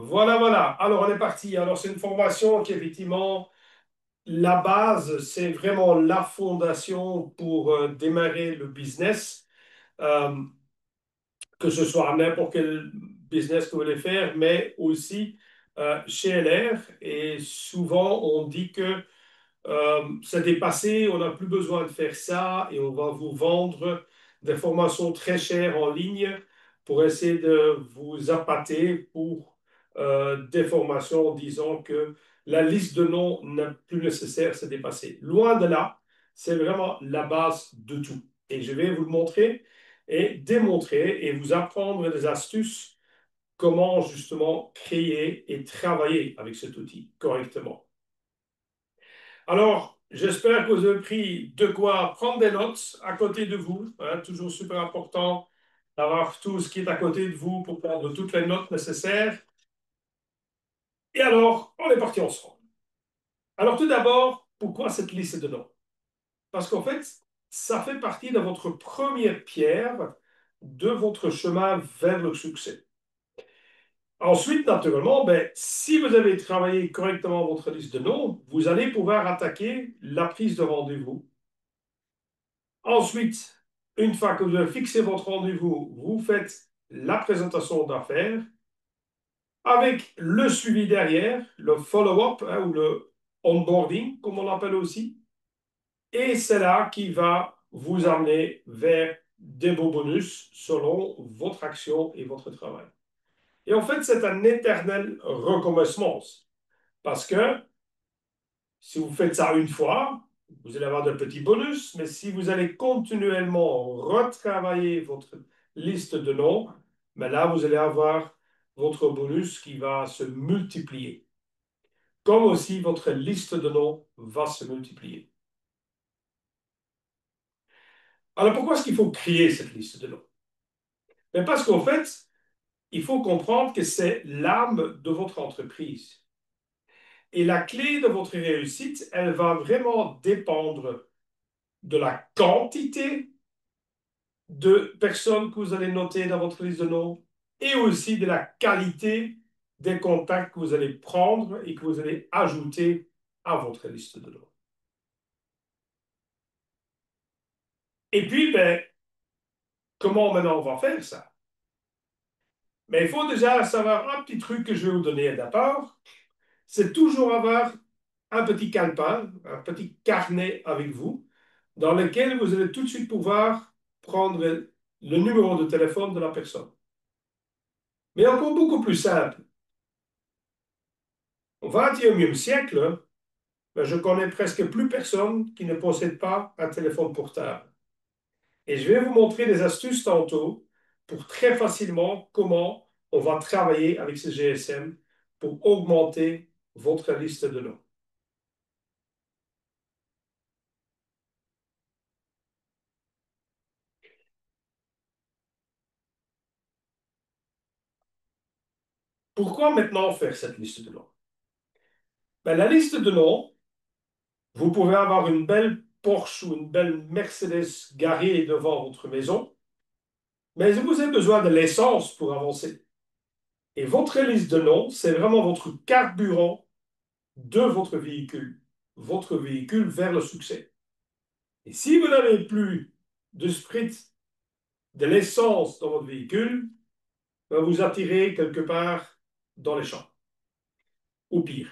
Voilà, voilà. Alors, on est parti. Alors, c'est une formation qui, effectivement, la base, c'est vraiment la fondation pour démarrer le business, euh, que ce soit n'importe quel business que vous voulez faire, mais aussi chez LR. Et souvent, on dit que c'est dépassé, on n'a plus besoin de faire ça et on va vous vendre des formations très chères en ligne pour essayer de vous appâter pour des formations en disant que la liste de noms n'est plus nécessaire, c'est dépassé. Loin de là, c'est vraiment la base de tout. Et je vais vous le montrer et démontrer et vous apprendre des astuces comment justement créer et travailler avec cet outil correctement. Alors, j'espère que vous avez pris de quoi prendre des notes à côté de vous, hein. Toujours super important d'avoir tout ce qui est à côté de vous pour prendre toutes les notes nécessaires. Et alors, on est parti ensemble. Alors, tout d'abord, pourquoi cette liste de noms? Parce qu'en fait, ça fait partie de votre première pierre de votre chemin vers le succès. Ensuite, naturellement, ben, si vous avez travaillé correctement votre liste de noms, vous allez pouvoir attaquer la prise de rendez-vous. Ensuite, une fois que vous avez fixé votre rendez-vous, vous faites la présentation d'affaires avec le suivi derrière, le follow-up, hein, ou le onboarding, comme on l'appelle aussi. Et c'est là qui va vous amener vers des beaux bonus selon votre action et votre travail. Et en fait, c'est un éternel recommencement. Parce que si vous faites ça une fois, vous allez avoir de petits bonus, mais si vous allez continuellement retravailler votre liste de noms, ben là, vous allez avoir votre bonus qui va se multiplier, comme aussi votre liste de noms va se multiplier. Alors pourquoi est-ce qu'il faut créer cette liste de noms? Ben parce qu'en fait, il faut comprendre que c'est l'âme de votre entreprise. Et la clé de votre réussite, elle va vraiment dépendre de la quantité de personnes que vous allez noter dans votre liste de noms et aussi de la qualité des contacts que vous allez prendre et que vous allez ajouter à votre liste de noms. Et puis, ben, comment maintenant on va faire ça? Mais il faut déjà savoir un petit truc que je vais vous donner d'abord, c'est toujours avoir un petit calepin, un petit carnet avec vous, dans lequel vous allez tout de suite pouvoir prendre le numéro de téléphone de la personne. Mais encore beaucoup plus simple, au XXIe siècle, ben, je connais presque plus personne qui ne possède pas un téléphone portable. Et je vais vous montrer des astuces tantôt pour très facilement comment on va travailler avec ce GSM pour augmenter votre liste de noms. Pourquoi maintenant faire cette liste de noms? Ben, la liste de noms, vous pouvez avoir une belle Porsche ou une belle Mercedes garée devant votre maison, mais vous avez besoin de l'essence pour avancer. Et votre liste de noms, c'est vraiment votre carburant de votre véhicule vers le succès. Et si vous n'avez plus de sprit, de l'essence dans votre véhicule, ben vous attirez quelque part dans les champs, ou pire.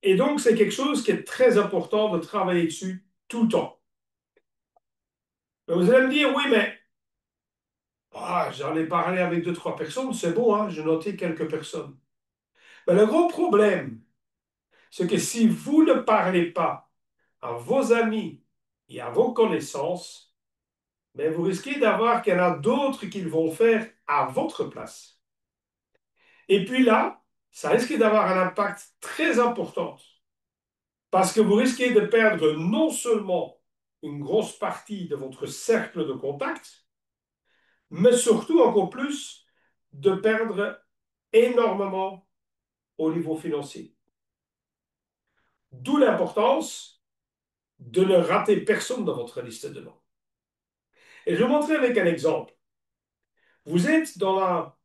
Et donc, c'est quelque chose qui est très important de travailler dessus tout le temps. Ben, vous allez me dire, oui, mais j'en ai parlé avec deux, trois personnes, c'est bon, hein, j'ai noté quelques personnes. Ben, le gros problème, c'est que si vous ne parlez pas à vos amis et à vos connaissances, mais vous risquez d'avoir qu'il y en a d'autres qui le vont faire à votre place. Et puis là, ça risque d'avoir un impact très important parce que vous risquez de perdre non seulement une grosse partie de votre cercle de contact, mais surtout encore plus de perdre énormément au niveau financier. D'où l'importance de ne rater personne dans votre liste de noms. Et je vais vous montrer avec un exemple. Vous êtes dans la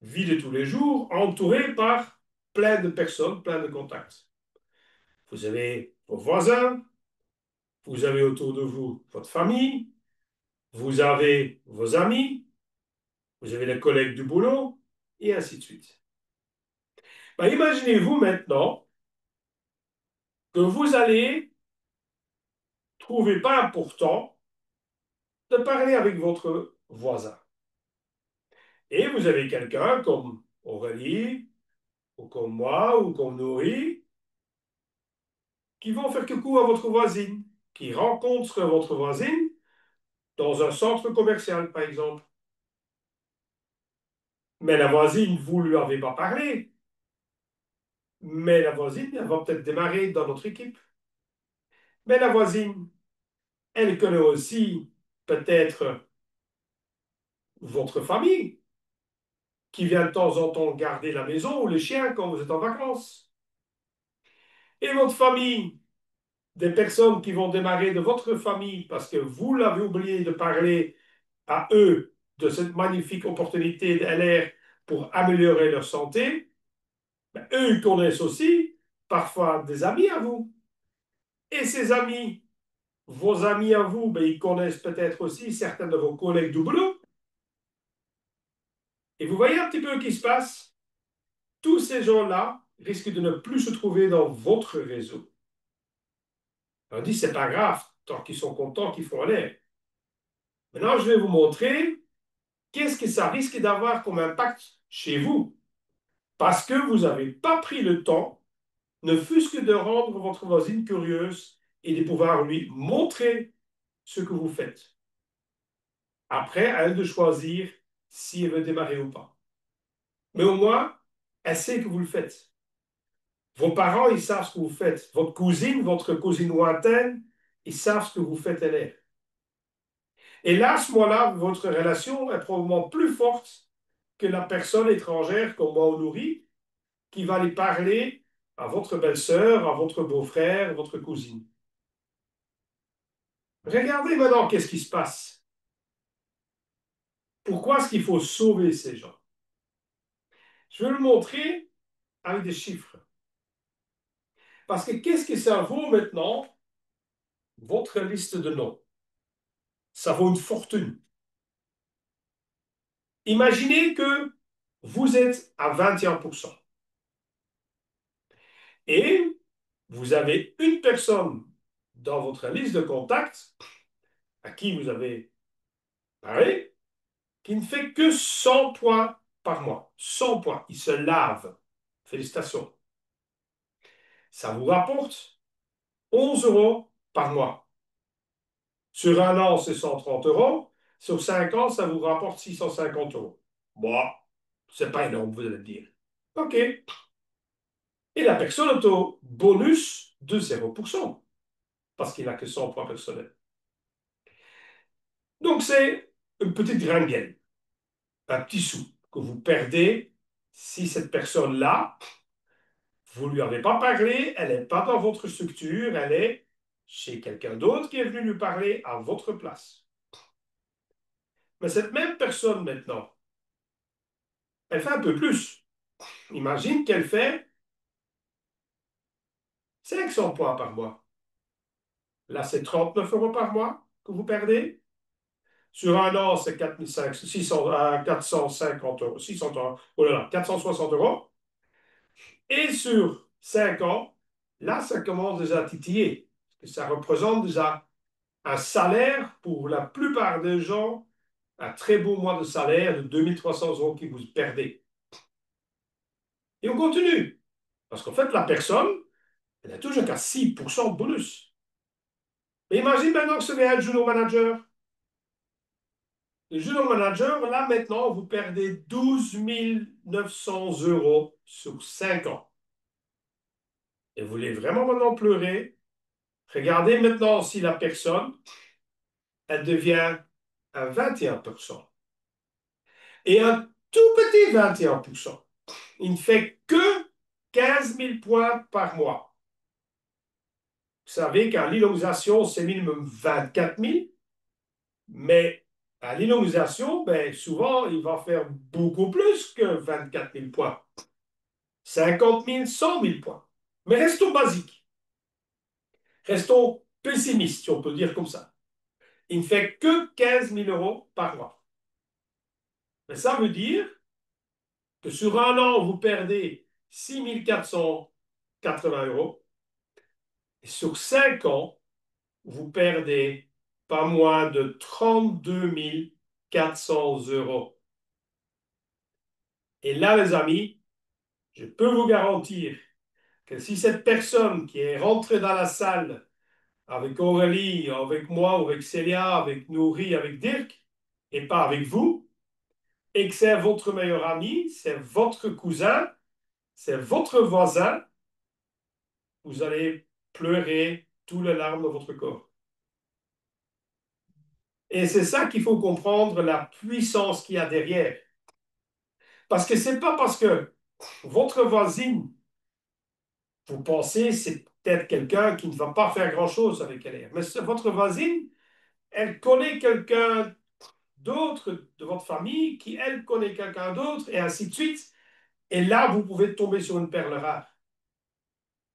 vie de tous les jours, entouré par plein de personnes, plein de contacts. Vous avez vos voisins, vous avez autour de vous votre famille, vous avez vos amis, vous avez les collègues du boulot, et ainsi de suite. Ben, imaginez-vous maintenant que vous allez trouver pas important de parler avec votre voisin. Et vous avez quelqu'un comme Aurélie, ou comme moi, ou comme Nourri, qui vont faire coucou à votre voisine, qui rencontre votre voisine dans un centre commercial, par exemple. Mais la voisine, vous ne lui avez pas parlé. Mais la voisine, elle va peut-être démarrer dans notre équipe. Mais la voisine, elle connaît aussi peut-être votre famille, qui vient de temps en temps garder la maison ou les chiens quand vous êtes en vacances. Et votre famille, des personnes qui vont démarrer de votre famille parce que vous l'avez oublié de parler à eux de cette magnifique opportunité d'LR pour améliorer leur santé, ben, eux, ils connaissent aussi parfois des amis à vous. Et ces amis, vos amis à vous, ben, ils connaissent peut-être aussi certains de vos collègues du boulot. Et vous voyez un petit peu ce qui se passe. Tous ces gens-là risquent de ne plus se trouver dans votre réseau. On dit, c'est pas grave, tant qu'ils sont contents qu'ils font l'air. Maintenant, je vais vous montrer qu'est-ce que ça risque d'avoir comme impact chez vous. Parce que vous n'avez pas pris le temps, ne fût-ce que de rendre votre voisine curieuse et de pouvoir lui montrer ce que vous faites. Après, à elle de choisir si elle veut démarrer ou pas. Mais au moins, elle sait que vous le faites. Vos parents, ils savent ce que vous faites. Votre cousine lointaine, ils savent ce que vous faites, elle est. Et là, à ce moment-là, votre relation est probablement plus forte que la personne étrangère comme moi ou nourri qui va aller parler à votre belle-sœur, à votre beau-frère, à votre cousine. Regardez maintenant qu'est-ce qui se passe. Pourquoi est-ce qu'il faut sauver ces gens? Je vais le montrer avec des chiffres. Parce que qu'est-ce que ça vaut maintenant, votre liste de noms? Ça vaut une fortune. Imaginez que vous êtes à 21% et vous avez une personne dans votre liste de contacts à qui vous avez parlé qui ne fait que 100 points par mois. 100 points. Il se lave. Félicitations. Ça vous rapporte 11 euros par mois. Sur un an, c'est 130 euros. Sur 5 ans, ça vous rapporte 650 euros. Bon, c'est pas énorme, vous allez me dire. OK. Et la personne est au bonus de 0% parce qu'il n'a que 100 points personnels. Donc, c'est une petite ringuelle, un petit sou que vous perdez si cette personne-là, vous ne lui avez pas parlé, elle n'est pas dans votre structure, elle est chez quelqu'un d'autre qui est venu lui parler à votre place. Mais cette même personne maintenant, elle fait un peu plus. Imagine qu'elle fait 500 points par mois. Là, c'est 39 euros par mois que vous perdez. Sur un an, c'est 450 euros, 600 euros, oh là là, 460 euros. Et sur 5 ans, là, ça commence déjà à titiller. Ça représente déjà un salaire pour la plupart des gens, un très beau mois de salaire de 2300 euros que vous perdez. Et on continue. Parce qu'en fait, la personne, elle a toujours qu'à 6% de bonus. Mais imagine maintenant que ce n'est un junior manager. Le junior manager, là maintenant, vous perdez 12 900 euros sur 5 ans. Et vous voulez vraiment maintenant pleurer? Regardez maintenant si la personne, elle devient à 21%. Et un tout petit 21%. Il ne fait que 15 000 points par mois. Vous savez qu'en lilonisation, c'est minimum 24 000, mais À l'immobilisation, ben, souvent, il va faire beaucoup plus que 24 000 points. 50 000, 100 000 points. Mais restons basiques. Restons pessimistes, si on peut dire comme ça. Il ne fait que 15 000 euros par mois. Mais ça veut dire que sur un an, vous perdez 6 480 euros. Et sur 5 ans, vous perdez pas moins de 32 400 euros. Et là, les amis, je peux vous garantir que si cette personne qui est rentrée dans la salle avec Aurélie, avec moi, avec Célia, avec Nourri, avec Dirk, et pas avec vous, et que c'est votre meilleur ami, c'est votre cousin, c'est votre voisin, vous allez pleurer toutes les larmes de votre corps. Et c'est ça qu'il faut comprendre, la puissance qu'il y a derrière. Parce que c'est pas parce que votre voisine, vous pensez, c'est peut-être quelqu'un qui ne va pas faire grand-chose avec elle. Mais votre voisine, elle connaît quelqu'un d'autre de votre famille qui, elle, connaît quelqu'un d'autre, et ainsi de suite. Et là, vous pouvez tomber sur une perle rare.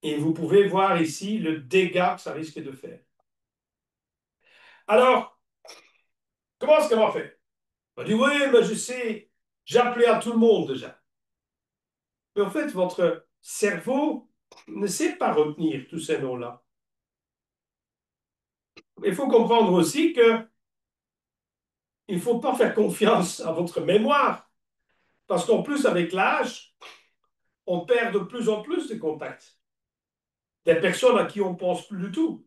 Et vous pouvez voir ici le dégât que ça risque de faire. Alors, comment est-ce qu'on va faire? On dit, oui, mais je sais, j'ai appelé à tout le monde déjà. Mais en fait, votre cerveau ne sait pas retenir tous ces noms-là. Il faut comprendre aussi que il ne faut pas faire confiance à votre mémoire, parce qu'en plus, avec l'âge, on perd de plus en plus de contacts, des personnes à qui on pense plus du tout.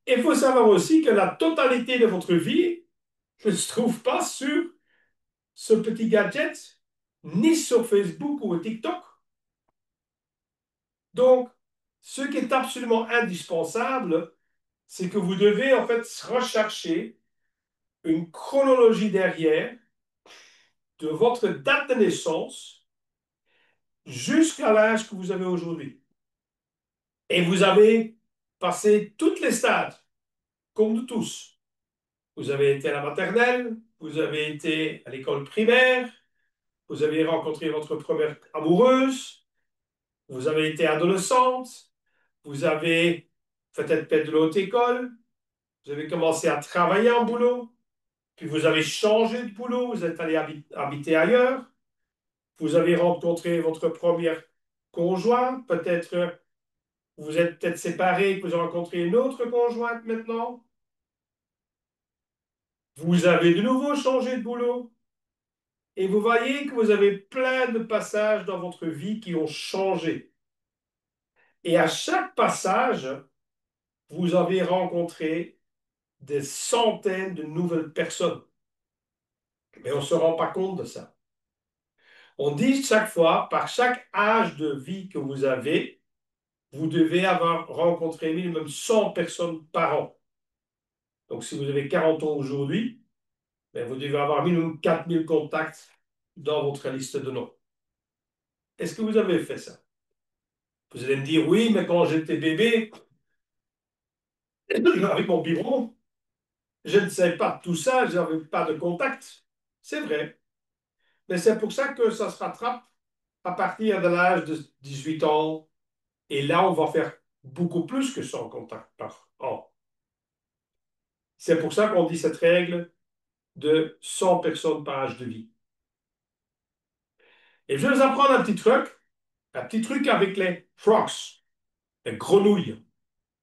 Et il faut savoir aussi que la totalité de votre vie ne se trouve pas sur ce petit gadget, ni sur Facebook ou TikTok. Donc, ce qui est absolument indispensable, c'est que vous devez en fait rechercher une chronologie derrière de votre date de naissance jusqu'à l'âge que vous avez aujourd'hui. Et vous avez passé toutes les stades, comme nous tous. Vous avez été à la maternelle, vous avez été à l'école primaire, vous avez rencontré votre première amoureuse, vous avez été adolescente, vous avez peut-être fait de l'autre école, vous avez commencé à travailler en boulot, puis vous avez changé de boulot, vous êtes allé habiter ailleurs, vous avez rencontré votre première conjointe, peut-être vous êtes peut-être séparés, vous avez rencontré une autre conjointe maintenant, vous avez de nouveau changé de boulot, et vous voyez que vous avez plein de passages dans votre vie qui ont changé. Et à chaque passage, vous avez rencontré des centaines de nouvelles personnes. Mais on ne se rend pas compte de ça. On dit chaque fois, par chaque âge de vie que vous avez, vous devez avoir rencontré minimum 100 personnes par an. Donc, si vous avez 40 ans aujourd'hui, ben, vous devez avoir minimum 4000 contacts dans votre liste de noms. Est-ce que vous avez fait ça? Vous allez me dire, oui, mais quand j'étais bébé, avec mon biberon, je ne savais pas tout ça, je n'avais pas de contact. C'est vrai. Mais c'est pour ça que ça se rattrape à partir de l'âge de 18 ans. Et là, on va faire beaucoup plus que 100 contacts par an. C'est pour ça qu'on dit cette règle de 100 personnes par âge de vie. Et je vais vous apprendre un petit truc avec les frogs, les grenouilles.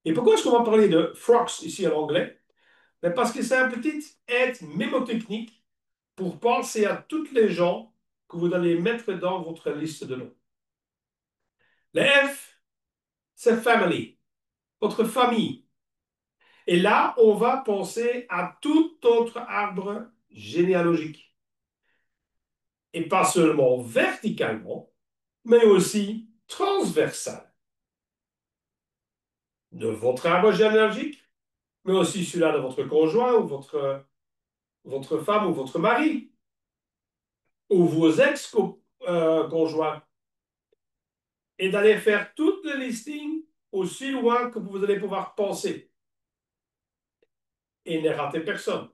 Et pourquoi est-ce qu'on va parler de frogs ici en anglais? Ben parce que c'est un petit aide mémotechnique pour penser à toutes les gens que vous allez mettre dans votre liste de noms. Le F, c'est family, votre famille. Et là, on va penser à tout autre arbre généalogique. Et pas seulement verticalement, mais aussi transversal. De votre arbre généalogique, mais aussi celui-là de votre conjoint ou votre femme ou votre mari, ou vos ex-conjoints. Et d'aller faire tout le listing aussi loin que vous allez pouvoir penser. Et ne ratez personne.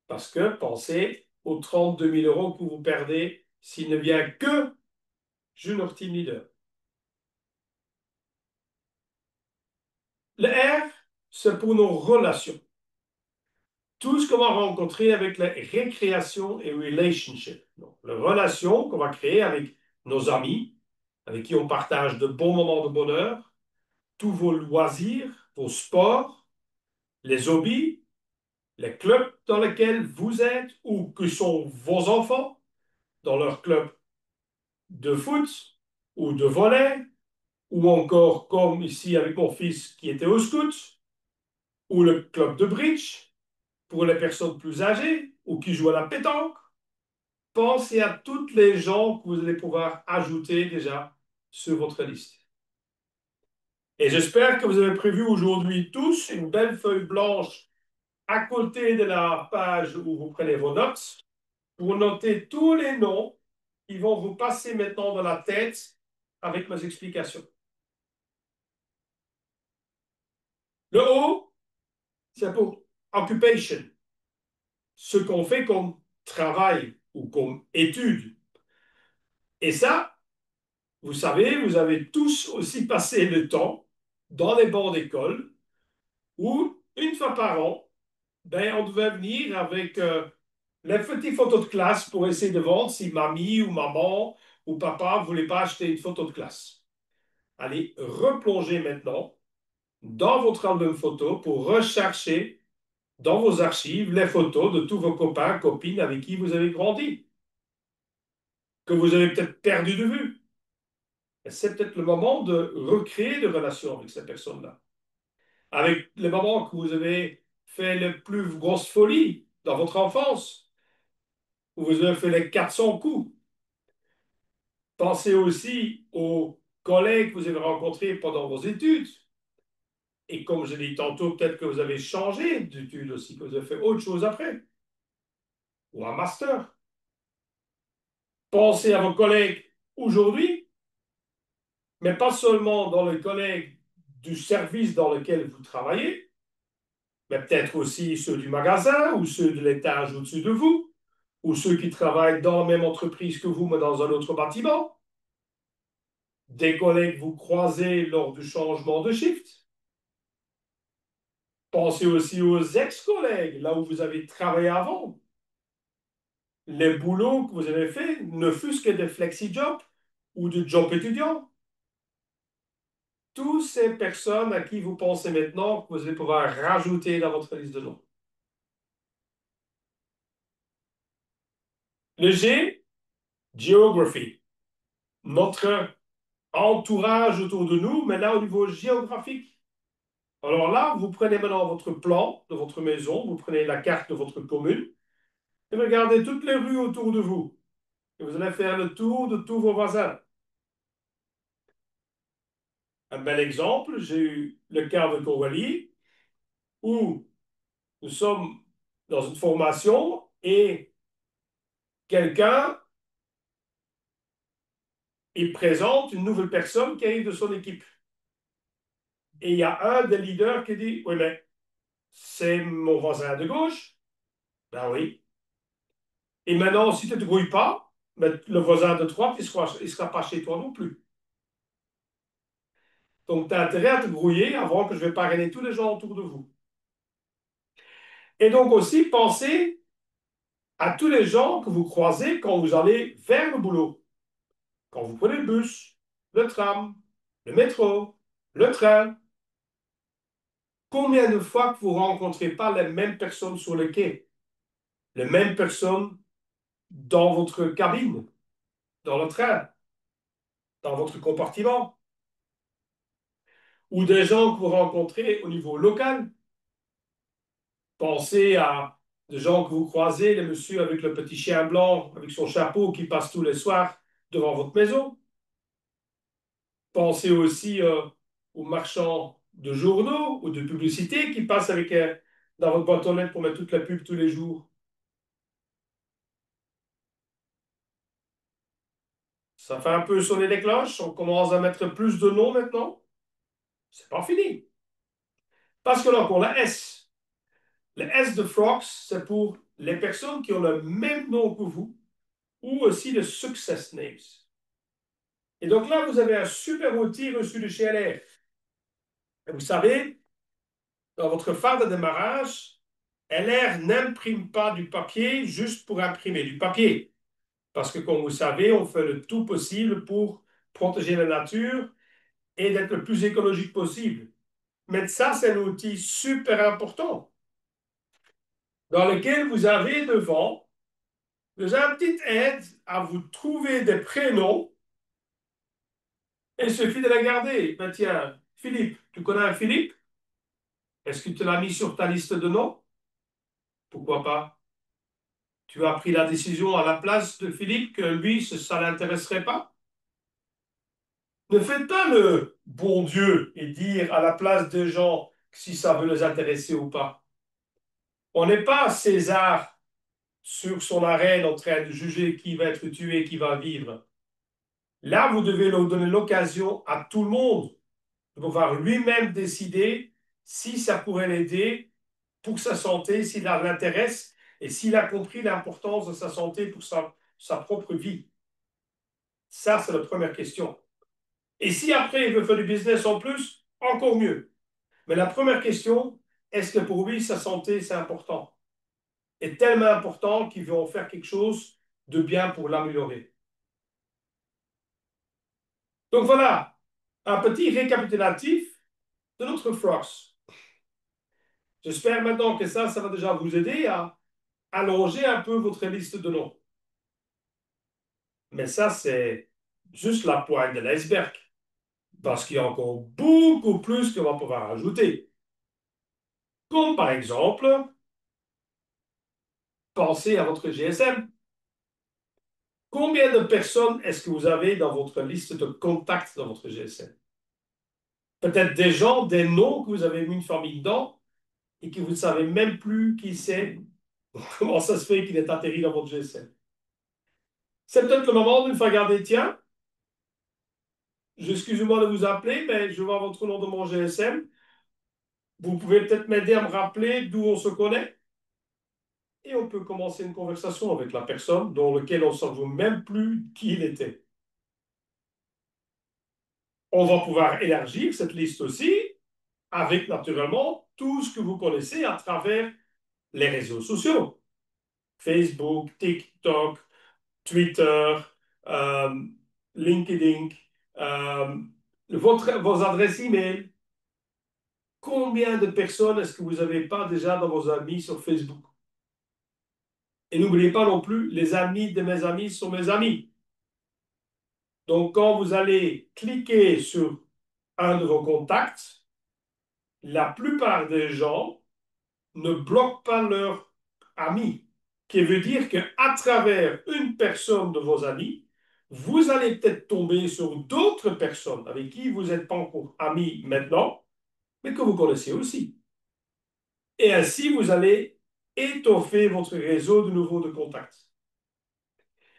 Parce que pensez aux 32 000 euros que vous perdez s'il ne vient que Junior Team Leader. Le R, c'est pour nos relations. Tout ce qu'on va rencontrer avec la récréation et relationship. Donc, les relations qu'on va créer avec nos amis, avec qui on partage de bons moments de bonheur, tous vos loisirs, vos sports, les hobbies, les clubs dans lesquels vous êtes ou que sont vos enfants, dans leur club de foot ou de volley, ou encore comme ici avec mon fils qui était au scout, ou le club de bridge pour les personnes plus âgées ou qui jouent à la pétanque. Pensez à toutes les gens que vous allez pouvoir ajouter déjà sur votre liste. Et j'espère que vous avez prévu aujourd'hui tous une belle feuille blanche à côté de la page où vous prenez vos notes pour noter tous les noms qui vont vous passer maintenant dans la tête avec mes explications. Le O, c'est pour occupation, ce qu'on fait comme travail ou comme étude. Et ça, vous savez, vous avez tous aussi passé le temps dans les bancs d'école où, une fois par an, ben, on devait venir avec les petites photos de classe pour essayer de vendre si mamie ou maman ou papa ne voulait pas acheter une photo de classe. Allez replonger maintenant dans votre album photo pour rechercher dans vos archives les photos de tous vos copains, copines avec qui vous avez grandi, que vous avez peut-être perdu de vue. C'est peut-être le moment de recréer des relations avec ces personnes-là. Avec les moments que vous avez fait les plus grosses folies dans votre enfance, où vous avez fait les 400 coups. Pensez aussi aux collègues que vous avez rencontrés pendant vos études. Et comme je l'ai dit tantôt, peut-être que vous avez changé d'études aussi, que vous avez fait autre chose après, ou un master. Pensez à vos collègues aujourd'hui, mais pas seulement dans les collègues du service dans lequel vous travaillez, mais peut-être aussi ceux du magasin ou ceux de l'étage au-dessus de vous, ou ceux qui travaillent dans la même entreprise que vous, mais dans un autre bâtiment. Des collègues que vous croisez lors du changement de shift. Pensez aussi aux ex-collègues, là où vous avez travaillé avant. Les boulots que vous avez faits ne fût-ce que des flexi-jobs ou de jobs étudiants. Toutes ces personnes à qui vous pensez maintenant que vous allez pouvoir rajouter dans votre liste de noms. Le G, Geography. Notre entourage autour de nous, mais là au niveau géographique. Alors là, vous prenez maintenant votre plan de votre maison, vous prenez la carte de votre commune et regardez toutes les rues autour de vous. Et vous allez faire le tour de tous vos voisins. Un bel exemple, j'ai eu le cas de Coralie, où nous sommes dans une formation et quelqu'un, il présente une nouvelle personne qui arrive de son équipe. Et il y a un des leaders qui dit, oui, mais c'est mon voisin de gauche. Ben oui. Et maintenant, si tu ne te grouilles pas, ben, le voisin de droite, il ne sera pas chez toi non plus. Donc, tu as intérêt à te grouiller avant que je vais parrainer tous les gens autour de vous. Et donc aussi, pensez à tous les gens que vous croisez quand vous allez vers le boulot. Quand vous prenez le bus, le tram, le métro, le train. Combien de fois que vous ne rencontrez pas les mêmes personnes sur le quai, les mêmes personnes dans votre cabine, dans le train, dans votre compartiment, ou des gens que vous rencontrez au niveau local. Pensez à des gens que vous croisez, le monsieur avec le petit chien blanc, avec son chapeau qui passe tous les soirs devant votre maison. Pensez aussi aux marchands de journaux ou de publicités qui passent avec, dans votre boîte aux lettres pour mettre toute la pub tous les jours. Ça fait un peu sonner les cloches. On commence à mettre plus de noms maintenant. C'est pas fini. Parce que là, pour la S. Le S de Frogs, c'est pour les personnes qui ont le même nom que vous ou aussi le success names. Et donc là, vous avez un super outil reçu de chez LR. Et vous savez, dans votre phase de démarrage, LR n'imprime pas du papier juste pour imprimer du papier. Parce que, comme vous savez, on fait le tout possible pour protéger la nature et d'être le plus écologique possible. Mais ça, c'est un outil super important dans lequel vous avez devant déjà une petite aide à vous trouver des prénoms. Et il suffit de la garder. Ben tiens, Philippe, tu connais un Philippe? Est-ce que tu l'as mis sur ta liste de noms? Pourquoi pas? Tu as pris la décision à la place de Philippe que lui, ça ne l'intéresserait pas? Ne faites pas le bon Dieu et dire à la place des gens si ça veut les intéresser ou pas. On n'est pas César sur son arène en train de juger qui va être tué, qui va vivre. Là, vous devez leur donner l'occasion à tout le monde de pouvoir lui-même décider si ça pourrait l'aider pour sa santé, s'il l'intéresse et s'il a compris l'importance de sa santé pour sa propre vie. Ça, c'est la première question. Et si après, il veut faire du business en plus, encore mieux. Mais la première question, est-ce que pour lui, sa santé, c'est important? Est tellement important qu'il veut en faire quelque chose de bien pour l'améliorer. Donc voilà, un petit récapitulatif de notre Frogs. J'espère maintenant que ça va déjà vous aider à allonger un peu votre liste de noms. Mais ça, c'est juste la pointe de l'iceberg. Parce qu'il y a encore beaucoup plus qu'on va pouvoir ajouter. Comme par exemple, pensez à votre GSM. Combien de personnes est-ce que vous avez dans votre liste de contacts dans votre GSM? Peut-être des gens, des noms que vous avez mis une famille dedans et que vous ne savez même plus qui c'est. Comment ça se fait qu'il est atterri dans votre GSM? C'est peut-être le moment de nous faire regarder, tiens, excusez-moi de vous appeler, mais je vois votre nom de mon GSM. Vous pouvez peut-être m'aider à me rappeler d'où on se connaît et on peut commencer une conversation avec la personne dans laquelle on ne sait même plus qui il était. On va pouvoir élargir cette liste aussi avec naturellement tout ce que vous connaissez à travers les réseaux sociaux. Facebook, TikTok, Twitter, euh, LinkedIn, euh, vos adresses e-mail. Combien de personnes est-ce que vous n'avez pas déjà dans vos amis sur Facebook? Et n'oubliez pas non plus, les amis de mes amis sont mes amis. Donc, quand vous allez cliquer sur un de vos contacts, la plupart des gens ne bloquent pas leurs amis. Qui veut dire qu'à travers une personne de vos amis, vous allez peut-être tomber sur d'autres personnes avec qui vous n'êtes pas encore amis maintenant, mais que vous connaissez aussi. Et ainsi, vous allez étoffer votre réseau de nouveaux de contacts.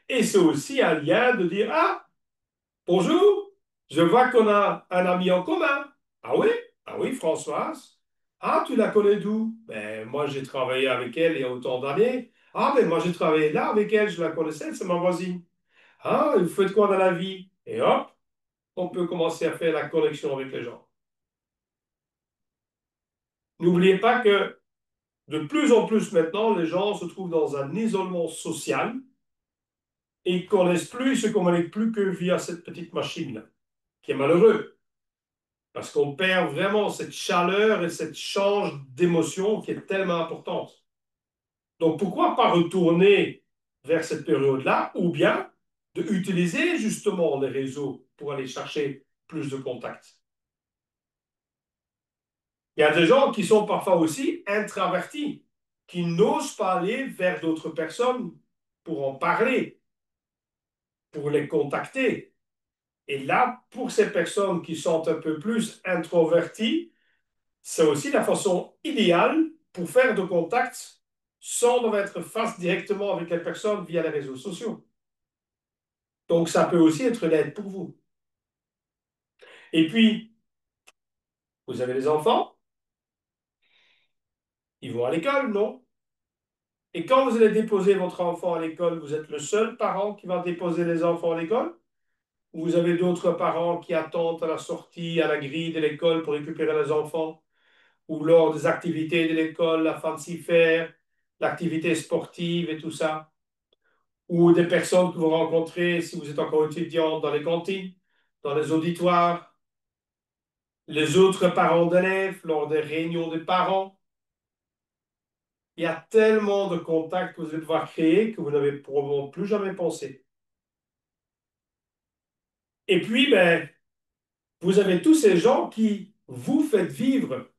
Et c'est aussi un lien de dire, ah, bonjour, je vois qu'on a un ami en commun. Ah oui? Ah oui, Françoise. Ah, tu la connais d'où? Ben, moi, j'ai travaillé avec elle il y a autant d'années. Ah, ben, moi, j'ai travaillé là avec elle, je la connaissais, c'est ma voisine. Ah, vous faites quoi dans la vie? Et hop, on peut commencer à faire la connexion avec les gens. N'oubliez pas que de plus en plus maintenant, les gens se trouvent dans un isolement social et ils ne connaissent plus, ils se communiquent plus que via cette petite machine-là, qui est malheureux. Parce qu'on perd vraiment cette chaleur et cette change d'émotion qui est tellement importante. Donc, pourquoi pas retourner vers cette période-là ou bien de utiliser justement les réseaux pour aller chercher plus de contacts? Il y a des gens qui sont parfois aussi introvertis, qui n'osent pas aller vers d'autres personnes pour en parler, pour les contacter. Et là, pour ces personnes qui sont un peu plus introverties, c'est aussi la façon idéale pour faire de contacts sans devoir être face directement avec les personnes via les réseaux sociaux. Donc, ça peut aussi être l'aide pour vous. Et puis, vous avez les enfants, ils vont à l'école, non? Et quand vous allez déposer votre enfant à l'école, vous êtes le seul parent qui va déposer les enfants à l'école? Ou vous avez d'autres parents qui attendent à la sortie, à la grille de l'école pour récupérer les enfants? Ou lors des activités de l'école, la fancy fair, l'activité sportive et tout ça? Ou des personnes que vous rencontrez si vous êtes encore étudiant dans les cantines, dans les auditoires, les autres parents d'élèves lors des réunions des parents? Il y a tellement de contacts que vous allez devoir créer que vous n'avez probablement plus jamais pensé. Et puis, ben, vous avez tous ces gens qui vous faites vivre.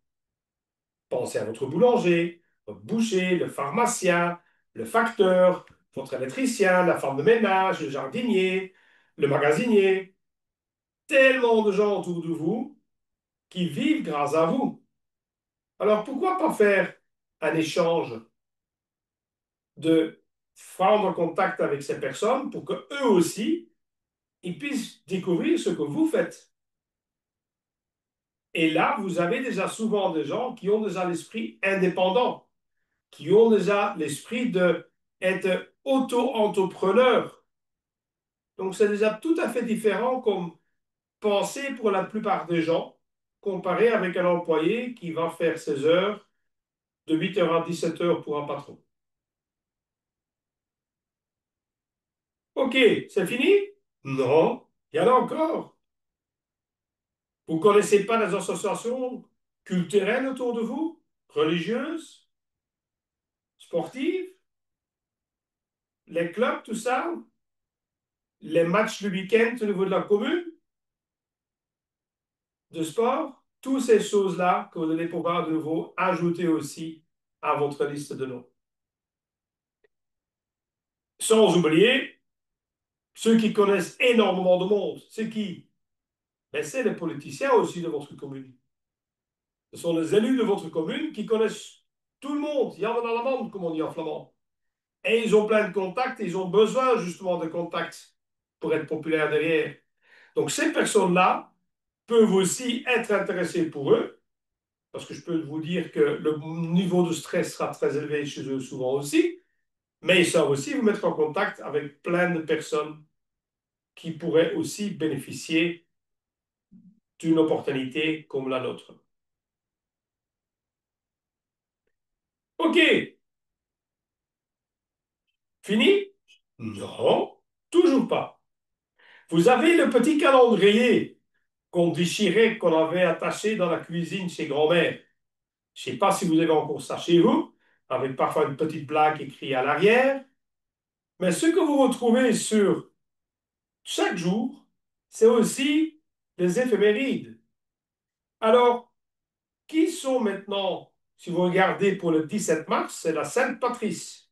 Pensez à votre boulanger, votre boucher, le pharmacien, le facteur, votre électricien, la femme de ménage, le jardinier, le magasinier. Tellement de gens autour de vous qui vivent grâce à vous. Alors pourquoi pas faire un échange de prendre contact avec ces personnes pour qu'eux aussi, ils puissent découvrir ce que vous faites. Et là, vous avez déjà souvent des gens qui ont déjà l'esprit indépendant, qui ont déjà l'esprit d'être auto-entrepreneur. Donc, c'est déjà tout à fait différent comme pensée pour la plupart des gens, comparé avec un employé qui va faire ses heures de 8 heures à 17 heures pour un patron. OK, c'est fini? Non, il y en a encore. Vous ne connaissez pas les associations culturelles autour de vous? Religieuses? Sportives? Les clubs, tout ça? Les matchs le week-end au niveau de la commune? De sport, toutes ces choses-là que vous allez pouvoir de nouveau ajouter aussi à votre liste de noms. Sans oublier ceux qui connaissent énormément de monde. C'est qui? Ben, c'est les politiciens aussi de votre commune. Ce sont les élus de votre commune qui connaissent tout le monde. Il y en a dans la bande, comme on dit en flamand. Et ils ont plein de contacts et ils ont besoin justement de contacts pour être populaires derrière. Donc ces personnes-là peuvent aussi être intéressées pour eux parce que je peux vous dire que le niveau de stress sera très élevé chez eux souvent aussi, mais ils savent aussi vous mettre en contact avec plein de personnes qui pourraient aussi bénéficier d'une opportunité comme la nôtre. OK, fini? Non, toujours pas. Vous avez le petit calendrier qu'on déchirait, qu'on avait attaché dans la cuisine chez grand-mère. Je ne sais pas si vous avez encore ça chez vous, avec parfois une petite blague écrite à l'arrière, mais ce que vous retrouvez sur chaque jour, c'est aussi des éphémérides. Alors, qui sont maintenant, si vous regardez pour le 17 mars, c'est la Sainte Patrice.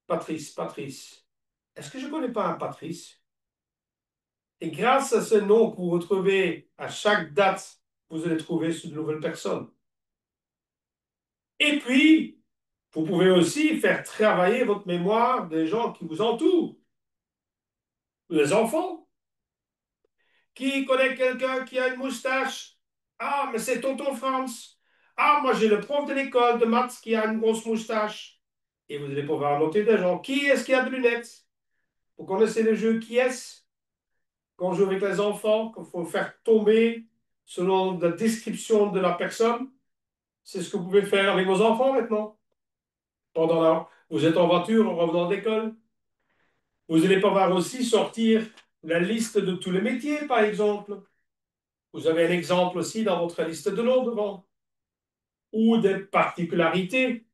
Patrice, Patrice. Est-ce que je ne connais pas un Patrice? Et grâce à ce nom que vous retrouvez à chaque date, vous allez trouver une nouvelle personne. Et puis, vous pouvez aussi faire travailler votre mémoire des gens qui vous entourent, les enfants. Qui connaît quelqu'un qui a une moustache? Ah, mais c'est tonton France. Ah, moi j'ai le prof de l'école de maths qui a une grosse moustache. Et vous allez pouvoir noter des gens. Qui est-ce qui a de lunettes? Vous connaissez le jeu Qui est-ce? Quand on joue avec les enfants, qu'il faut faire tomber selon la description de la personne. C'est ce que vous pouvez faire avec vos enfants maintenant. Pendant là, vous êtes en voiture en revenant d'école. Vous allez pouvoir aussi sortir la liste de tous les métiers, par exemple. Vous avez un exemple aussi dans votre liste de noms devant. Ou des particularités.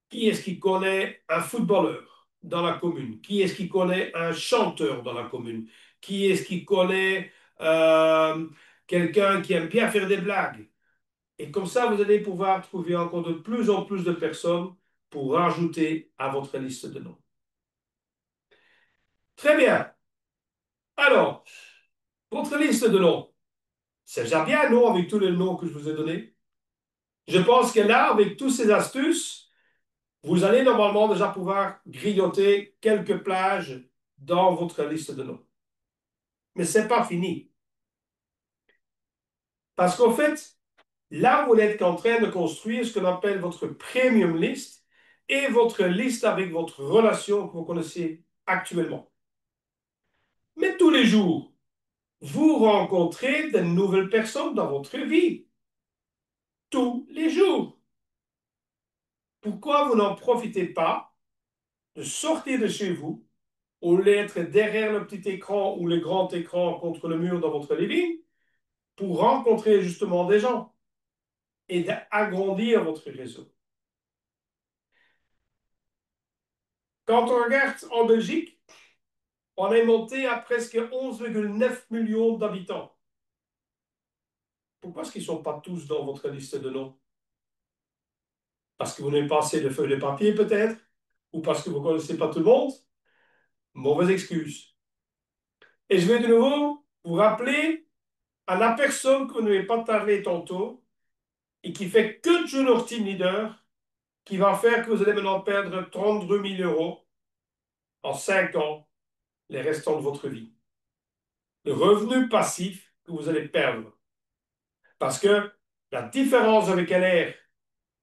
Qui est-ce qui connaît un footballeur dans la commune? Qui est-ce qui connaît un chanteur dans la commune? Qui est-ce qui connaît euh, quelqu'un qui aime bien faire des blagues? Et comme ça, vous allez pouvoir trouver encore de plus en plus de personnes pour rajouter à votre liste de noms. Très bien. Alors, votre liste de noms, c'est déjà bien, non, avec tous les noms que je vous ai donnés? Je pense que là, avec toutes ces astuces, vous allez normalement déjà pouvoir grignoter quelques plages dans votre liste de noms. Mais ce n'est pas fini. Parce qu'en fait, là, vous n'êtes qu'en train de construire ce qu'on appelle votre premium list. et votre liste avec votre relation que vous connaissez actuellement. Mais tous les jours, vous rencontrez de nouvelles personnes dans votre vie. Tous les jours. Pourquoi vous n'en profitez pas de sortir de chez vous, au lieu d'être derrière le petit écran ou le grand écran contre le mur dans votre living, pour rencontrer justement des gens et d'agrandir votre réseau? Quand on regarde en Belgique, on est monté à presque 11,9 millions d'habitants. Pourquoi est-ce qu'ils ne sont pas tous dans votre liste de noms? Parce que vous n'avez pas assez de feuilles de papier peut-être? Ou parce que vous ne connaissez pas tout le monde? Mauvaise excuse. Et je vais de nouveau vous rappeler à la personne que vous n'avez pas parlé tantôt et qui fait que Junior Team Leader, qui va faire que vous allez maintenant perdre 32 000 euros en 5 ans, les restants de votre vie. Le revenu passif que vous allez perdre. Parce que la différence avec LR,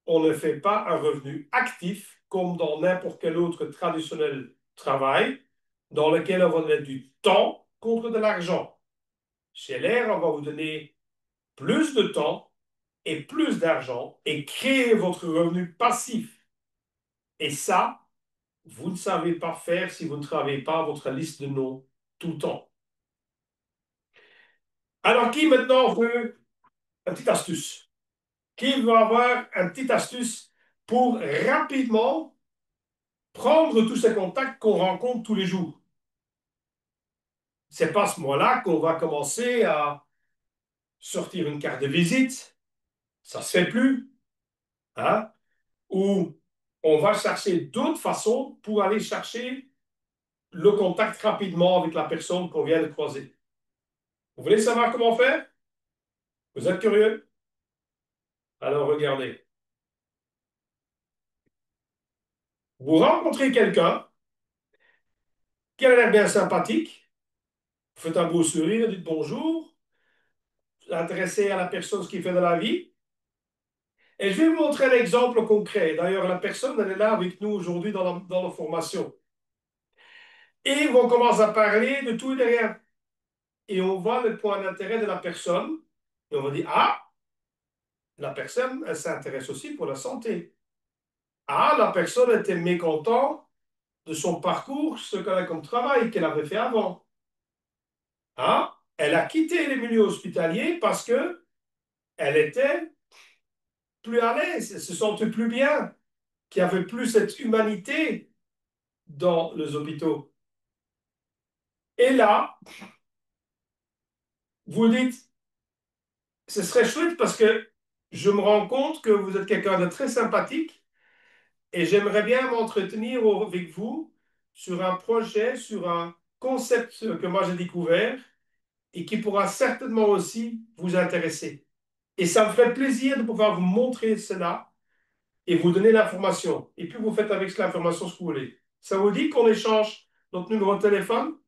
on ne fait pas un revenu actif comme dans n'importe quel autre traditionnel travail dans lequel on va donner du temps contre de l'argent. Chez LR, on va vous donner plus de temps et plus d'argent et créer votre revenu passif. Et ça, vous ne savez pas faire si vous ne travaillez pas votre liste de noms tout le temps. Alors, qui maintenant veut une petite astuce? Qui veut avoir une petite astuce pour rapidement prendre tous ces contacts qu'on rencontre tous les jours? C'est pas à ce moment-là qu'on va commencer à sortir une carte de visite. Ça se fait plus. Hein? Ou on va chercher d'autres façons pour aller chercher le contact rapidement avec la personne qu'on vient de croiser. Vous voulez savoir comment faire? Vous êtes curieux? Alors regardez. Vous rencontrez quelqu'un qui a l'air bien sympathique, vous faites un beau sourire, dites bonjour, vous adressez à la personne ce qu'il fait de la vie. Et je vais vous montrer un exemple concret. D'ailleurs, la personne, elle est là avec nous aujourd'hui dans la formation. Et on commence à parler de tout et de rien. Et on voit le point d'intérêt de la personne. Et on va dire, ah, la personne, elle s'intéresse aussi pour la santé. Ah, la personne était mécontente de son parcours, ce qu'elle a comme travail qu'elle avait fait avant. Ah, elle a quitté les milieux hospitaliers parce que elle était plus à l'aise, elle se sentait plus bien, qu'il n'y avait plus cette humanité dans les hôpitaux. Et là, vous dites, ce serait chouette parce que je me rends compte que vous êtes quelqu'un de très sympathique et j'aimerais bien m'entretenir avec vous sur un projet, sur un concept que moi j'ai découvert et qui pourra certainement aussi vous intéresser. Et ça me ferait plaisir de pouvoir vous montrer cela et vous donner l'information. Et puis vous faites avec l'information ce que vous voulez. Ça vous dit qu'on échange notre numéro de téléphone?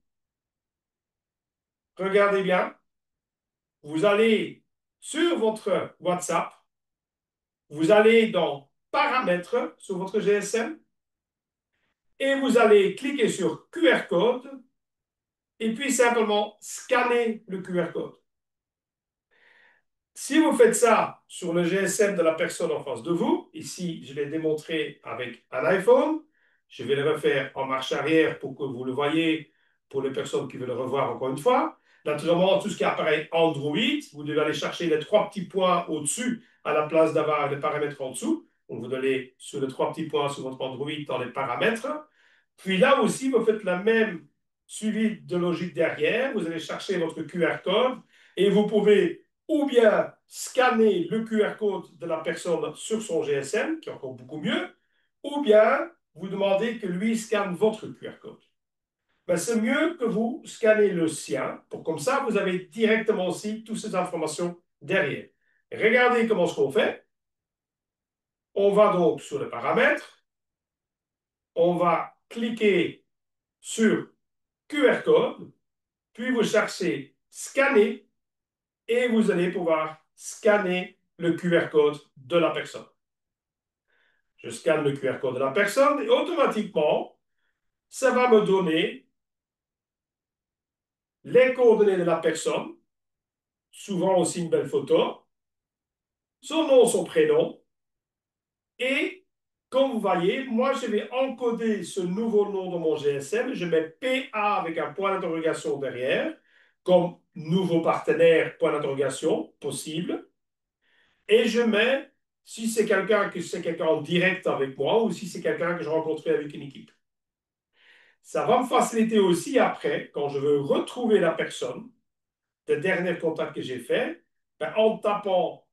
Regardez bien. Vous allez sur votre WhatsApp, vous allez dans Paramètres sur votre GSM et vous allez cliquer sur QR code et puis simplement scanner le QR code. Si vous faites ça sur le GSM de la personne en face de vous, ici je l'ai démontré avec un iPhone, je vais le refaire en marche arrière pour que vous le voyez pour les personnes qui veulent le revoir encore une fois. Naturellement, tout ce qui apparaît Android, vous devez aller chercher les trois petits points au-dessus à la place d'avoir les paramètres en dessous. Donc vous allez sur les trois petits points sur votre Android dans les paramètres. Puis là aussi, vous faites la même suivi de logique derrière. Vous allez chercher votre QR code et vous pouvez ou bien scanner le QR code de la personne sur son GSM, qui est encore beaucoup mieux, ou bien vous demandez que lui scanne votre QR code. Ben, c'est mieux que vous scannez le sien, pour comme ça, vous avez directement aussi toutes ces informations derrière. Regardez comment ce qu'on fait. On va donc sur le paramètre, on va cliquer sur QR code, puis vous cherchez scanner et vous allez pouvoir scanner le QR code de la personne. Je scanne le QR code de la personne et automatiquement, ça va me donner les coordonnées de la personne, souvent aussi une belle photo, son nom, son prénom. Et comme vous voyez, moi, je vais encoder ce nouveau nom dans mon GSM. Je mets PA avec un point d'interrogation derrière, comme nouveau partenaire, point d'interrogation, possible. Et je mets si c'est quelqu'un que c'est quelqu'un en direct avec moi ou si c'est quelqu'un que je rencontrais avec une équipe. Ça va me faciliter aussi après, quand je veux retrouver la personne, le dernier contact que j'ai fait, ben, en tapant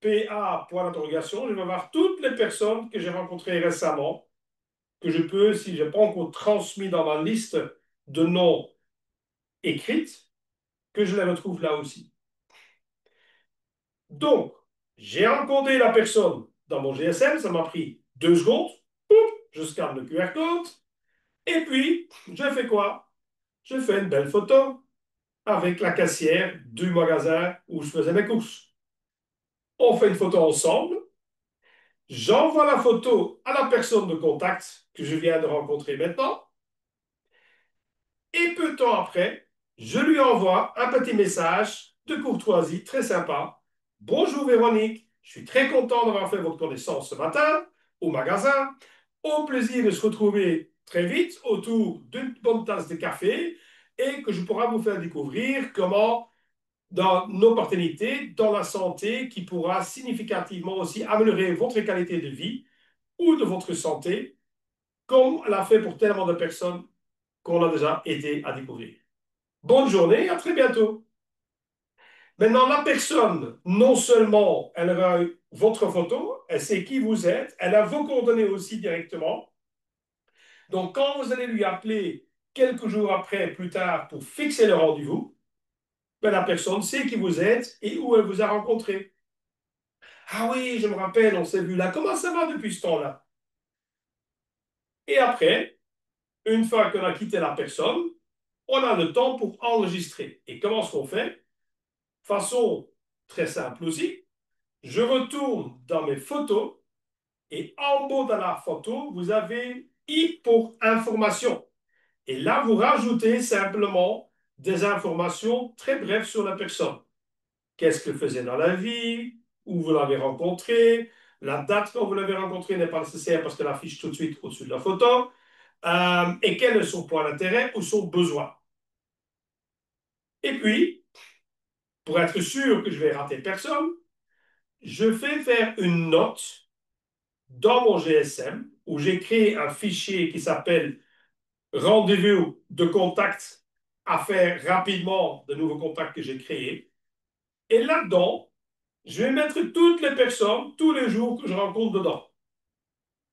PA, point d'interrogation, je vais voir toutes les personnes que j'ai rencontrées récemment, que je peux, si je n'ai pas encore transmis dans ma liste de noms écrite, que je les retrouve là aussi. Donc, j'ai encodé la personne dans mon GSM, ça m'a pris 2 secondes, je scanne le QR code, et puis, je fais quoi? Je fais une belle photo avec la caissière du magasin où je faisais mes courses. On fait une photo ensemble, j'envoie la photo à la personne de contact que je viens de rencontrer maintenant, et peu de temps après, je lui envoie un petit message de courtoisie très sympa. Bonjour Véronique, je suis très content d'avoir fait votre connaissance ce matin au magasin. Au plaisir de se retrouver très vite autour d'une bonne tasse de café et que je pourrai vous faire découvrir comment, dans nos opportunités, dans la santé, qui pourra significativement aussi améliorer votre qualité de vie ou de votre santé, comme elle a fait pour tellement de personnes qu'on a déjà aidé à découvrir. Bonne journée, à très bientôt. Maintenant, la personne, non seulement elle a votre photo, elle sait qui vous êtes, elle a vos coordonnées aussi directement. Donc, quand vous allez lui appeler quelques jours après, plus tard, pour fixer le rendez-vous, ben, la personne sait qui vous êtes et où elle vous a rencontré. Ah oui, je me rappelle, on s'est vu là. Comment ça va depuis ce temps-là? Et après, une fois qu'on a quitté la personne, on a le temps pour enregistrer. Et comment est-ce qu'on fait? Façon très simple aussi. Je retourne dans mes photos et en bas de la photo, vous avez I pour information. Et là, vous rajoutez simplement des informations très brèves sur la personne. Qu'est-ce qu'elle faisait dans la vie, où vous l'avez rencontré, la date quand vous l'avez rencontré n'est pas nécessaire parce qu'elle affiche tout de suite au-dessus de la photo, et quel est son point d'intérêt ou son besoin. Et puis, pour être sûr que je vais rater personne, je fais faire une note dans mon GSM où j'ai créé un fichier qui s'appelle rendez-vous de contact à faire rapidement de nouveaux contacts que j'ai créés. Et là-dedans, je vais mettre toutes les personnes, tous les jours que je rencontre dedans,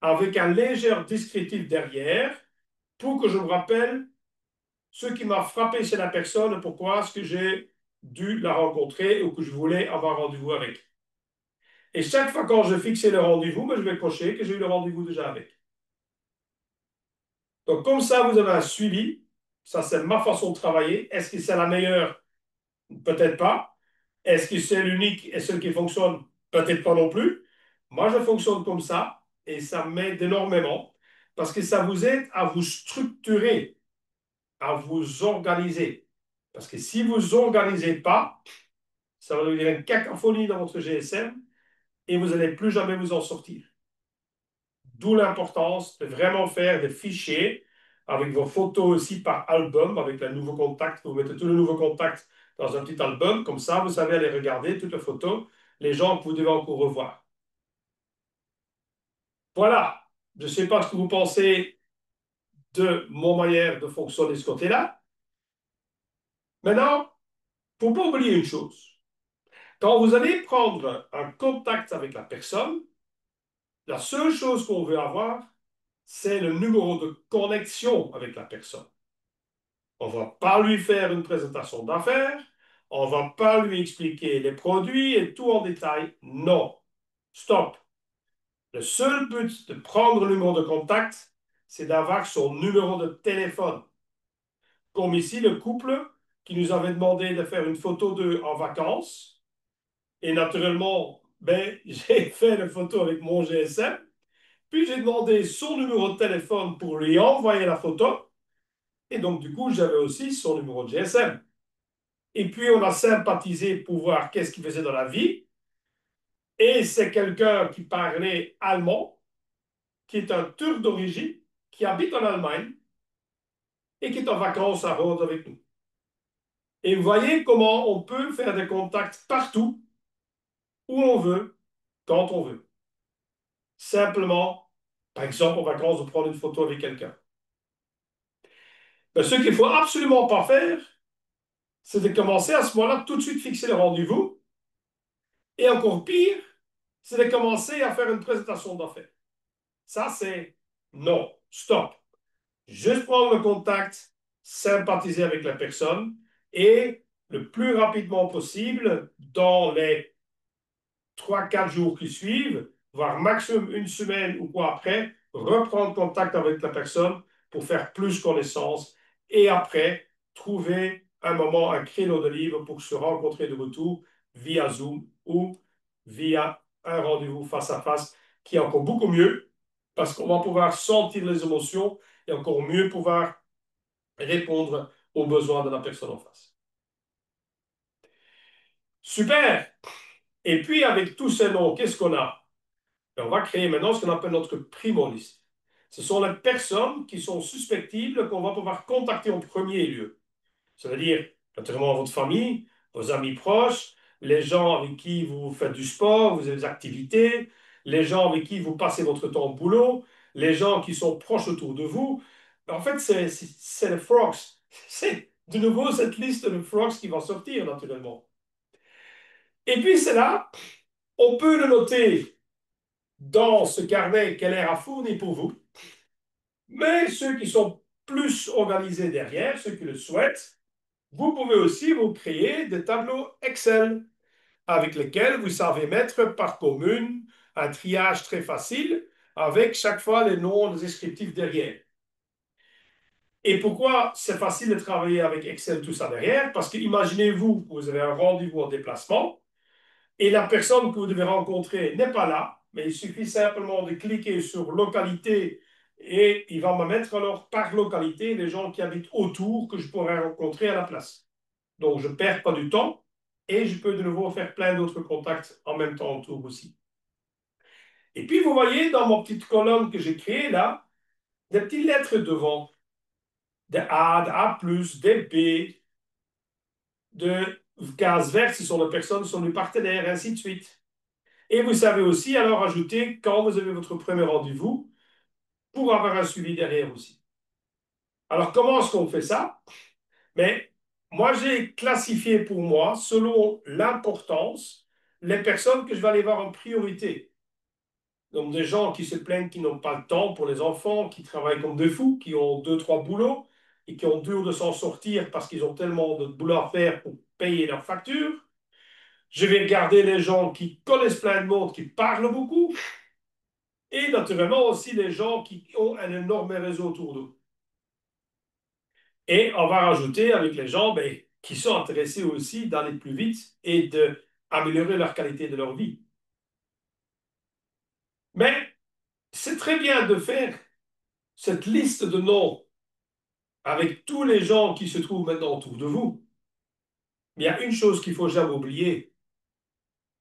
avec un léger descriptif derrière pour que je me rappelle ce qui m'a frappé chez la personne et pourquoi est-ce que j'ai dû la rencontrer ou que je voulais avoir rendez-vous avec. Et chaque fois quand je fixais le rendez-vous, ben, je vais cocher que j'ai eu le rendez-vous déjà avec. Donc, comme ça, vous avez un suivi. Ça, c'est ma façon de travailler. Est-ce que c'est la meilleure? Peut-être pas. Est-ce que c'est l'unique et celle qui fonctionne? Peut-être pas non plus. Moi, je fonctionne comme ça et ça m'aide énormément parce que ça vous aide à vous structurer, à vous organiser. Parce que si vous ne vous organisez pas, ça va devenir une cacophonie dans votre GSM et vous n'allez plus jamais vous en sortir. D'où l'importance de vraiment faire des fichiers avec vos photos aussi par album, avec les nouveaux contacts. Vous mettez tous les nouveaux contacts dans un petit album. Comme ça, vous savez aller regarder toutes les photos, les gens que vous devez encore revoir. Voilà. Je ne sais pas ce que vous pensez de mon manière de fonctionner de ce côté-là. Maintenant, il ne faut pas oublier une chose. Quand vous allez prendre un contact avec la personne, la seule chose qu'on veut avoir, c'est le numéro de connexion avec la personne. On ne va pas lui faire une présentation d'affaires, on ne va pas lui expliquer les produits et tout en détail. Non. Stop. Le seul but de prendre le numéro de contact, c'est d'avoir son numéro de téléphone. Comme ici, le couple qui nous avait demandé de faire une photo d'eux en vacances. Et naturellement, ben, j'ai fait la photo avec mon GSM. Puis j'ai demandé son numéro de téléphone pour lui envoyer la photo. Et donc, du coup, j'avais aussi son numéro de GSM. Et puis, on a sympathisé pour voir qu'est-ce qu'il faisait dans la vie. Et c'est quelqu'un qui parlait allemand, qui est un Turc d'origine, qui habite en Allemagne et qui est en vacances à Rhodes avec nous. Et vous voyez comment on peut faire des contacts partout, où on veut, quand on veut. Simplement, par exemple, en vacances, de prendre une photo avec quelqu'un. Mais ce qu'il ne faut absolument pas faire, c'est de commencer à ce moment-là tout de suite fixer le rendez-vous. Et encore pire, c'est de commencer à faire une présentation d'affaires. Ça, c'est non, stop. Juste prendre le contact, sympathiser avec la personne et le plus rapidement possible, dans les 3, 4 jours qui suivent, voire maximum une semaine ou quoi après, reprendre contact avec la personne pour faire plus connaissance et après trouver un moment, un créneau de libre pour se rencontrer de retour via Zoom ou via un rendez-vous face à face qui est encore beaucoup mieux parce qu'on va pouvoir sentir les émotions et encore mieux pouvoir répondre aux besoins de la personne en face. Super! Et puis avec tous ces noms, qu'est-ce qu'on a? Et on va créer maintenant ce qu'on appelle notre primo list. Ce sont les personnes qui sont susceptibles qu'on va pouvoir contacter en premier lieu. Ça veut dire, naturellement, votre famille, vos amis proches, les gens avec qui vous faites du sport, vous avez des activités, les gens avec qui vous passez votre temps au boulot, les gens qui sont proches autour de vous. En fait, c'est les frogs. C'est de nouveau cette liste de frogs qui va sortir, naturellement. Et puis, c'est là, on peut le noter dans ce carnet qu'elle a fourni pour vous. Mais ceux qui sont plus organisés derrière, ceux qui le souhaitent, vous pouvez aussi vous créer des tableaux Excel avec lesquels vous savez mettre par commune un triage très facile avec chaque fois les noms descriptifs derrière. Et pourquoi c'est facile de travailler avec Excel tout ça derrière? Parce que imaginez-vous, vous avez un rendez-vous en déplacement, et la personne que vous devez rencontrer n'est pas là, mais il suffit simplement de cliquer sur localité et il va me mettre alors par localité les gens qui habitent autour que je pourrais rencontrer à la place. Donc je ne perds pas du temps et je peux de nouveau faire plein d'autres contacts en même temps autour aussi. Et puis vous voyez dans mon petite colonne que j'ai créée là, des petites lettres devant, des A, des A+, des B, de gaz vert si sont les personnes, sont les partenaires, ainsi de suite. Et vous savez aussi alors ajouter quand vous avez votre premier rendez-vous pour avoir un suivi derrière aussi. Alors comment est-ce qu'on fait ça? Mais moi, j'ai classifié pour moi, selon l'importance, les personnes que je vais aller voir en priorité. Donc des gens qui se plaignent qui n'ont pas le temps pour les enfants, qui travaillent comme des fous, qui ont 2, 3 boulots et qui ont dur de s'en sortir parce qu'ils ont tellement de boulot à faire pour payer leurs factures. Je vais regarder les gens qui connaissent plein de monde, qui parlent beaucoup. Et naturellement aussi les gens qui ont un énorme réseau autour d'eux. Et on va rajouter avec les gens qui sont intéressés aussi d'aller plus vite et d'améliorer leur qualité de leur vie. Mais c'est très bien de faire cette liste de noms avec tous les gens qui se trouvent maintenant autour de vous. Mais il y a une chose qu'il ne faut jamais oublier.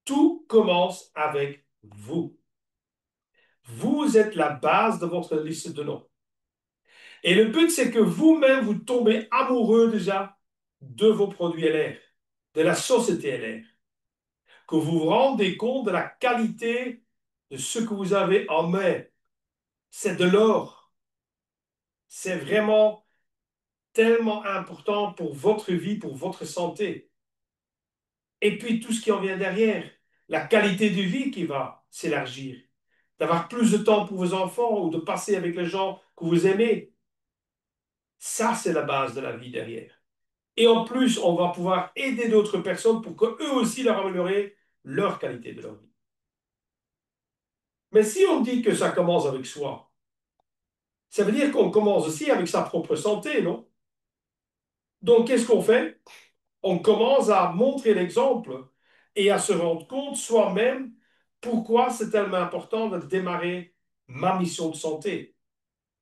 Tout commence avec vous. Vous êtes la base de votre liste de noms. Et le but, c'est que vous-même, vous tombez amoureux déjà de vos produits LR, de la société LR, que vous vous rendez compte de la qualité de ce que vous avez en main. C'est de l'or. C'est vraiment tellement important pour votre vie, pour votre santé. Et puis tout ce qui en vient derrière, la qualité de vie qui va s'élargir, d'avoir plus de temps pour vos enfants ou de passer avec les gens que vous aimez. Ça, c'est la base de la vie derrière. Et en plus, on va pouvoir aider d'autres personnes pour qu'eux aussi leur améliorer leur qualité de leur vie. Mais si on dit que ça commence avec soi, ça veut dire qu'on commence aussi avec sa propre santé, non? Donc, qu'est-ce qu'on fait? On commence à montrer l'exemple et à se rendre compte soi-même pourquoi c'est tellement important de démarrer ma mission de santé,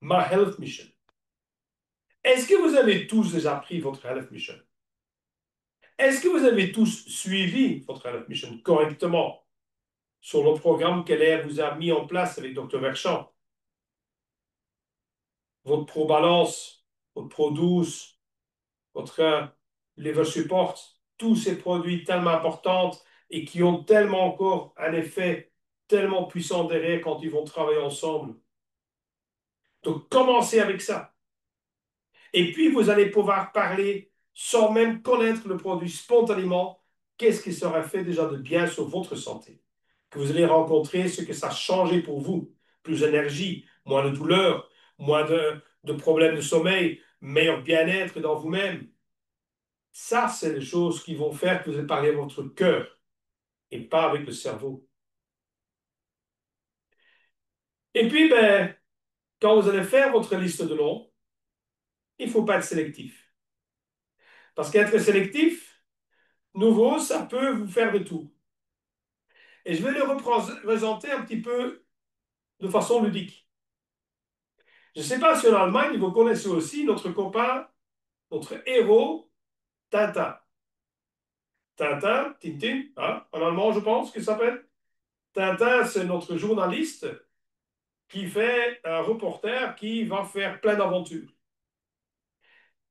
ma health mission. Est-ce que vous avez tous déjà pris votre health mission? Est-ce que vous avez tous suivi votre health mission correctement sur le programme qu'elle vous a mis en place avec Dr. Verchamp? Votre Pro Balance, votre Pro 12, votre Liver Support, tous ces produits tellement importants et qui ont tellement encore un effet tellement puissant derrière quand ils vont travailler ensemble. Donc, commencez avec ça. Et puis, vous allez pouvoir parler sans même connaître le produit spontanément, qu'est-ce qui sera fait déjà de bien sur votre santé. Que vous allez rencontrer ce que ça a changé pour vous. Plus d'énergie, moins de douleur, moins de problèmes de sommeil, meilleur bien-être dans vous-même. Ça, c'est les choses qui vont faire que vous allez parler à votre cœur et pas avec le cerveau. Et puis, ben, quand vous allez faire votre liste de noms, il ne faut pas être sélectif. Parce qu'être sélectif, nouveau, ça peut vous faire de tout. Et je vais le représenter un petit peu de façon ludique. Je ne sais pas si en Allemagne, vous connaissez aussi notre copain, notre héros, Tintin. Tintin, Tintin, hein, en allemand, je pense qu'il s'appelle. Tintin, c'est notre journaliste qui fait un reporter qui va faire plein d'aventures.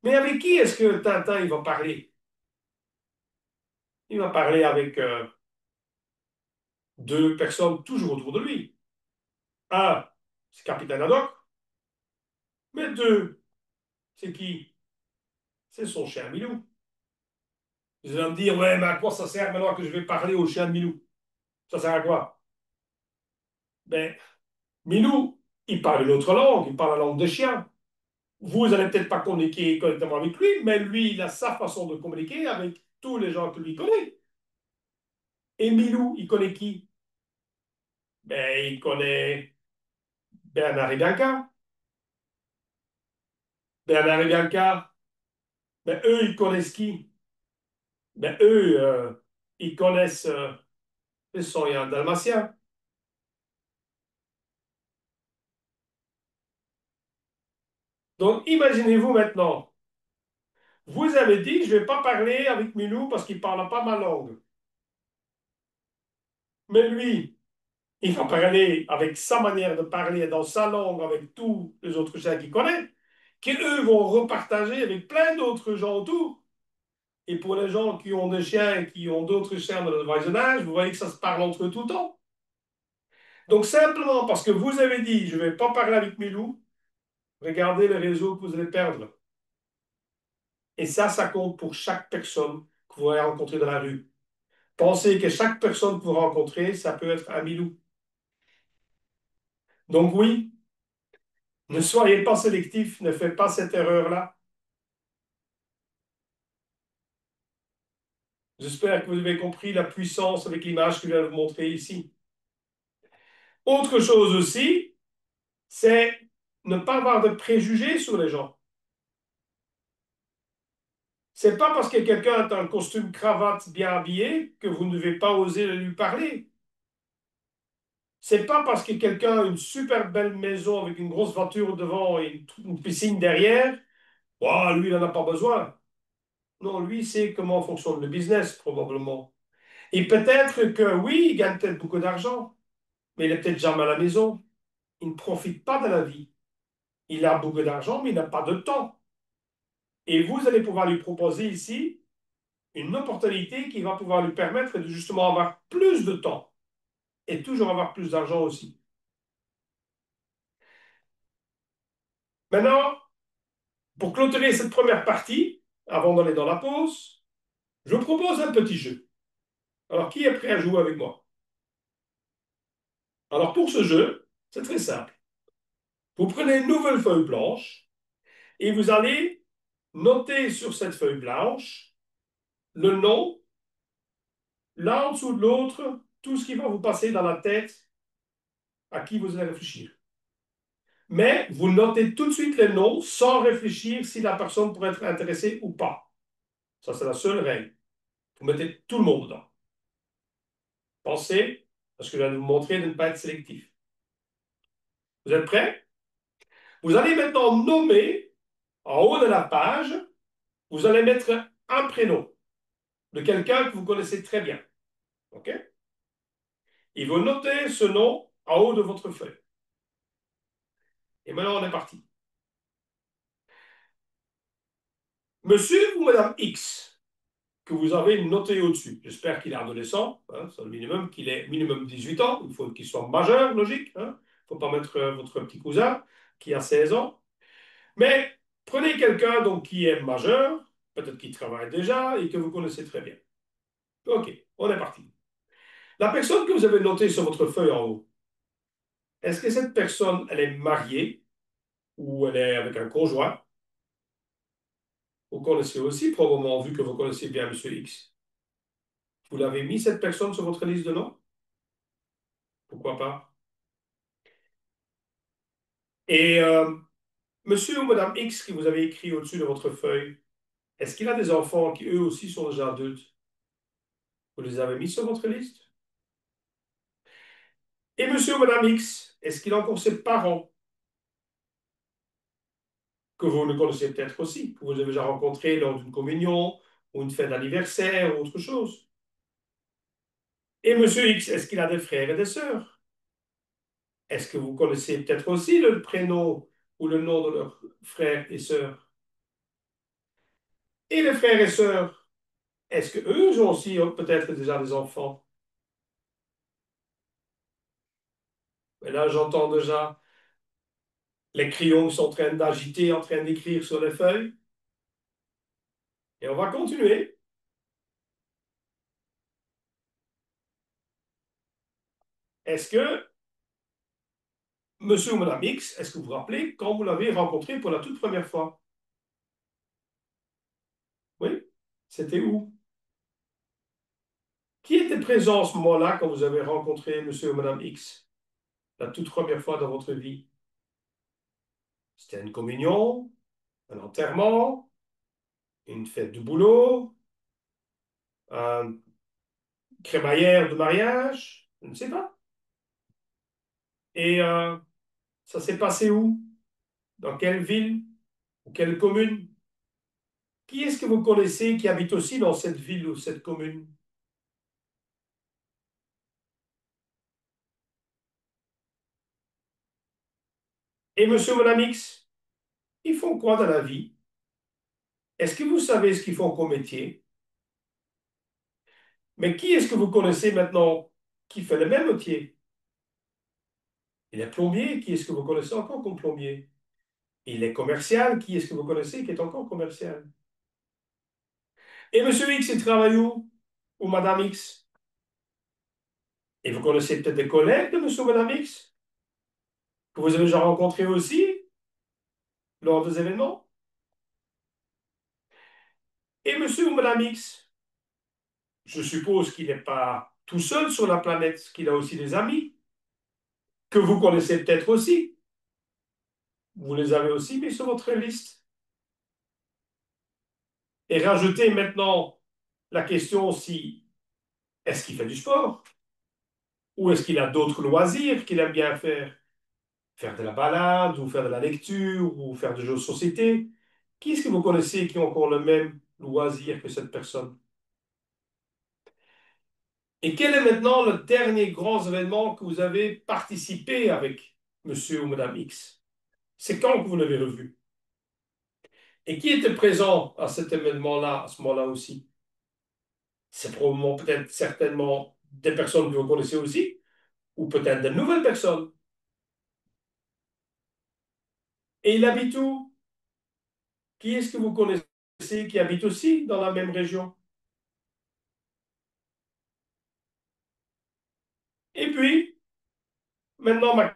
Mais avec qui est-ce que Tintin il va parler? Il va parler avec deux personnes toujours autour de lui. Un, c'est Capitaine Haddock, mais deux, c'est qui? C'est son chien Milou. Vous allez me dire, ouais, mais à quoi ça sert maintenant que je vais parler au chien de Milou? Ça sert à quoi? Ben, Milou, il parle une autre langue, il parle la langue des chiens. Vous n'allez peut-être pas communiquer correctement avec lui, mais lui, il a sa façon de communiquer avec tous les gens que lui connaît. Et Milou, il connaît qui? Ben, il connaît Bernard et Bianca. Bernard et Bianca, ben, eux, ils connaissent qui? Ben, eux, ils connaissent le souriant dalmatien. Donc, imaginez-vous maintenant, vous avez dit, je ne vais pas parler avec Milou parce qu'il ne parle pas ma langue. Mais lui, il va parler avec sa manière de parler dans sa langue avec tous les autres chiens qu'il connaît, qui eux vont repartager avec plein d'autres gens autour. Et pour les gens qui ont des chiens et qui ont d'autres chiens de leur voisinage, vous voyez que ça se parle entre eux tout le temps. Donc simplement parce que vous avez dit, je ne vais pas parler avec Milou, regardez le réseau que vous allez perdre. Et ça compte pour chaque personne que vous allez rencontrer dans la rue. Pensez que chaque personne que vous rencontrez, ça peut être un Milou. Donc oui, ne soyez pas sélectif, ne faites pas cette erreur-là. J'espère que vous avez compris la puissance avec l'image que je viens de vous montrer ici. Autre chose aussi, c'est ne pas avoir de préjugés sur les gens. C'est pas parce que quelqu'un a un costume cravate bien habillé que vous ne devez pas oser lui parler. C'est pas parce que quelqu'un a une super belle maison avec une grosse voiture devant et une piscine derrière, oh, lui, il n'en a pas besoin. Non, lui, sait comment fonctionne le business, probablement. Et peut-être que oui, il gagne peut-être beaucoup d'argent, mais il est peut-être jamais à la maison. Il ne profite pas de la vie. Il a beaucoup d'argent, mais il n'a pas de temps. Et vous allez pouvoir lui proposer ici une opportunité qui va pouvoir lui permettre de justement avoir plus de temps et toujours avoir plus d'argent aussi. Maintenant, pour clôturer cette première partie, avant d'aller dans la pause, je vous propose un petit jeu. Alors, qui est prêt à jouer avec moi? Alors, pour ce jeu, c'est très simple. Vous prenez une nouvelle feuille blanche et vous allez noter sur cette feuille blanche le nom, l'un en dessous de l'autre, tout ce qui va vous passer dans la tête à qui vous allez réfléchir. Mais vous notez tout de suite les noms sans réfléchir si la personne pourrait être intéressée ou pas. Ça, c'est la seule règle. Vous mettez tout le monde dedans. Pensez, parce que je viens de vous montrer de ne pas être sélectif. Vous êtes prêts? Vous allez maintenant nommer en haut de la page, vous allez mettre un prénom de quelqu'un que vous connaissez très bien. OK? Et vous notez ce nom en haut de votre feuille. Et maintenant, on est parti. Monsieur ou Madame X, que vous avez noté au-dessus. J'espère qu'il est adolescent, hein, c'est le minimum, qu'il ait minimum 18 ans. Il faut qu'il soit majeur, logique. Il ne faut pas mettre votre petit cousin qui a 16 ans. Mais prenez quelqu'un donc qui est majeur, peut-être qui travaille déjà et que vous connaissez très bien. OK, on est parti. La personne que vous avez notée sur votre feuille en haut, est-ce que cette personne, elle est mariée ou elle est avec un conjoint? Vous connaissez aussi, probablement, vu que vous connaissez bien Monsieur X. Vous l'avez mis, cette personne, sur votre liste de noms? Pourquoi pas? Et Monsieur ou Madame X, que vous avez écrit au-dessus de votre feuille, est-ce qu'il a des enfants qui, eux aussi, sont déjà adultes? Vous les avez mis sur votre liste? Et Monsieur ou Madame X, est-ce qu'il a encore ses parents que vous ne connaissez peut-être aussi, que vous avez déjà rencontrés lors d'une communion ou une fête d'anniversaire ou autre chose? Et Monsieur X, est-ce qu'il a des frères et des sœurs? Est-ce que vous connaissez peut-être aussi le prénom ou le nom de leurs frères et sœurs? Et les frères et sœurs, est-ce que eux ont aussi peut-être déjà des enfants? Mais là, j'entends déjà les crayons qui sont en train d'agiter, en train d'écrire sur les feuilles. Et on va continuer. Est-ce que Monsieur ou Madame X, est-ce que vous vous rappelez quand vous l'avez rencontré pour la toute première fois? Oui? C'était où? Qui était présent à ce moment-là quand vous avez rencontré Monsieur ou Madame X, la toute première fois dans votre vie? C'était une communion, un enterrement, une fête du boulot, une crémaillère de mariage, je ne sais pas. Et ça s'est passé où? Dans quelle ville ou quelle commune? Qui est-ce que vous connaissez qui habite aussi dans cette ville ou cette commune? Et Monsieur ou Madame X, ils font quoi dans la vie? Est-ce que vous savez ce qu'ils font comme métier? Mais qui est-ce que vous connaissez maintenant qui fait le même métier? Il est plombier, qui est-ce que vous connaissez encore comme plombier? Il est commercial, qui est-ce que vous connaissez qui est encore commercial? Et Monsieur X, il travaille où? Ou Madame X? Et vous connaissez peut-être des collègues de Monsieur ou Madame X que vous avez déjà rencontrés aussi lors des événements? Et Monsieur ou Madame X, je suppose qu'il n'est pas tout seul sur la planète, qu'il a aussi des amis que vous connaissez peut-être aussi. Vous les avez aussi mis sur votre liste. Et rajoutez maintenant la question si est-ce qu'il fait du sport ou est-ce qu'il a d'autres loisirs qu'il aime bien faire? Faire de la balade ou faire de la lecture ou faire des jeux de société. Qui est-ce que vous connaissez qui ont encore le même loisir que cette personne? Et quel est maintenant le dernier grand événement que vous avez participé avec Monsieur ou Madame X? C'est quand que vous l'avez revu? Et qui était présent à cet événement-là, à ce moment-là aussi? C'est probablement, peut-être, certainement des personnes que vous connaissez aussi, ou peut-être de nouvelles personnes. Et il habite où? Qui est-ce que vous connaissez qui habite aussi dans la même région? Et puis, maintenant, ma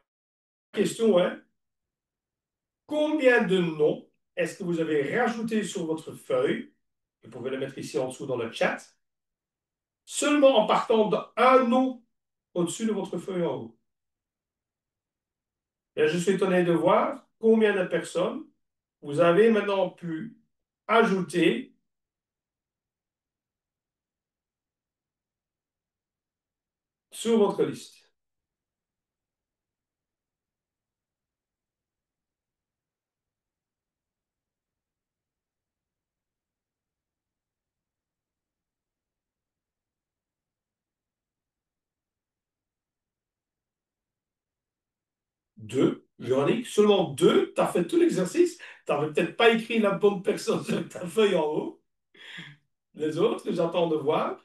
question est, combien de noms est-ce que vous avez rajouté sur votre feuille? Vous pouvez le mettre ici en dessous dans le chat. Seulement en partant d'un nom au-dessus de votre feuille en haut. Et je suis étonné de voir combien de personnes vous avez maintenant pu ajouter sur votre liste. Deux. Véronique, seulement deux. Tu as fait tout l'exercice. Tu n'avais peut-être pas écrit la bonne personne sur ta feuille en haut. Les autres, j'attends de voir.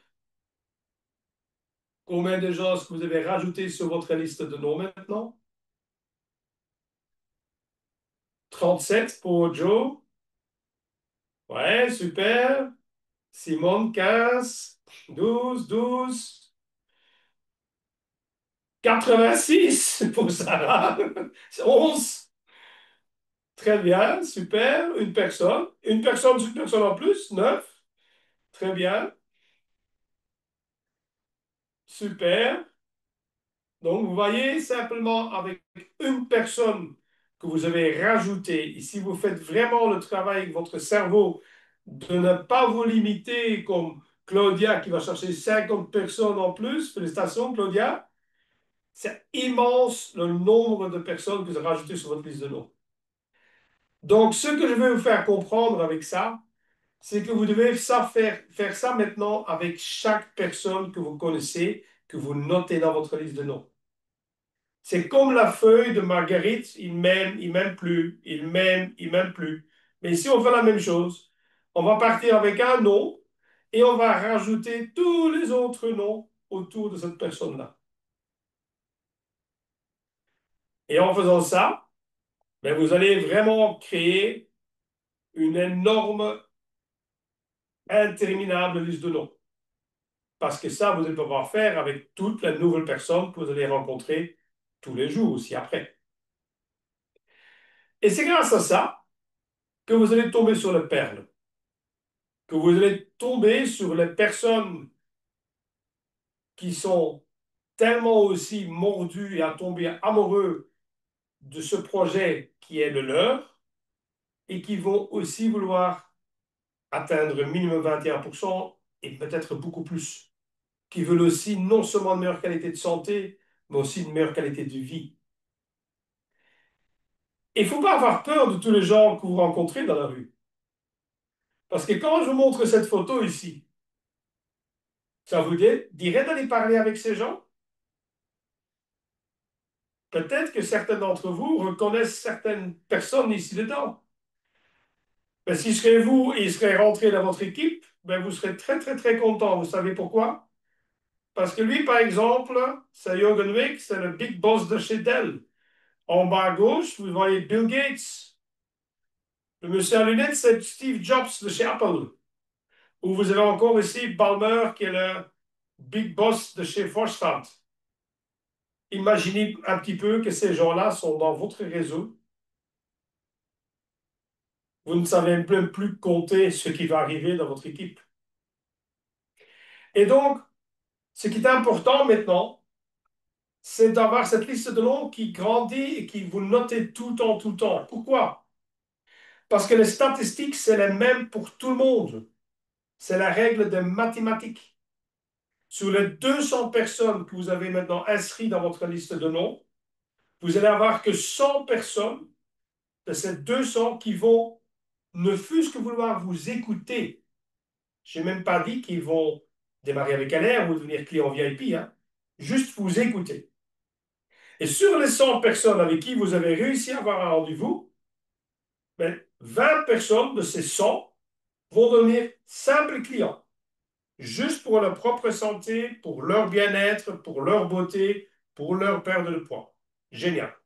Combien de gens est-ce que vous avez rajouté sur votre liste de noms maintenant? 37 pour Joe. Ouais, super. Simone, 15. 12, 12. 86 pour Sarah. 11. Très bien, super. Une personne. Une personne en plus. 9. Très bien. Super. Donc, vous voyez, simplement avec une personne que vous avez rajoutée, et si vous faites vraiment le travail avec votre cerveau, de ne pas vous limiter comme Claudia qui va chercher 50 personnes en plus, félicitations Claudia, c'est immense le nombre de personnes que vous avez rajoutées sur votre liste de noms. Donc, ce que je vais vous faire comprendre avec ça, c'est que vous devez faire ça maintenant avec chaque personne que vous connaissez, que vous notez dans votre liste de noms. C'est comme la feuille de Marguerite, il m'aime plus, il m'aime plus. Mais ici, on fait la même chose. On va partir avec un nom et on va rajouter tous les autres noms autour de cette personne-là. Et en faisant ça, ben, vous allez vraiment créer une énorme, interminable liste de noms. Parce que ça, vous allez pouvoir faire avec toutes les nouvelles personnes que vous allez rencontrer tous les jours aussi après. Et c'est grâce à ça que vous allez tomber sur les perles, que vous allez tomber sur les personnes qui sont tellement aussi mordus et à tomber amoureux de ce projet qui est le leur et qui vont aussi vouloir atteindre minimum 21% et peut-être beaucoup plus, qui veulent aussi non seulement une meilleure qualité de santé, mais aussi une meilleure qualité de vie. Et il ne faut pas avoir peur de tous les gens que vous rencontrez dans la rue. Parce que quand je vous montre cette photo ici, ça vous dirait d'aller parler avec ces gens? Peut-être que certains d'entre vous reconnaissent certaines personnes ici dedans. Ben, si je serais vous et il serait rentré dans votre équipe, ben, vous serez très, très, très content. Vous savez pourquoi? Parce que lui, par exemple, c'est Jürgen Wick, c'est le big boss de chez Dell. En bas à gauche, vous voyez Bill Gates. Le monsieur à lunettes, c'est Steve Jobs de chez Apple. Ou vous avez encore ici Ballmer, qui est le big boss de chez Volkswagen. Imaginez un petit peu que ces gens-là sont dans votre réseau. Vous ne savez même plus compter ce qui va arriver dans votre équipe. Et donc, ce qui est important maintenant, c'est d'avoir cette liste de noms qui grandit et qui vous notez tout le temps, tout le temps. Pourquoi? Parce que les statistiques, c'est les mêmes pour tout le monde. C'est la règle des mathématiques. Sur les 200 personnes que vous avez maintenant inscrites dans votre liste de noms, vous allez avoir que 100 personnes de ces 200 qui vont ne fût-ce que vouloir vous écouter. Je n'ai même pas dit qu'ils vont démarrer avec un air ou devenir client VIP, hein. Juste vous écouter. Et sur les 100 personnes avec qui vous avez réussi à avoir un rendez-vous, ben, 20 personnes de ces 100 vont devenir simples clients, juste pour leur propre santé, pour leur bien-être, pour leur beauté, pour leur perte de poids. Génial.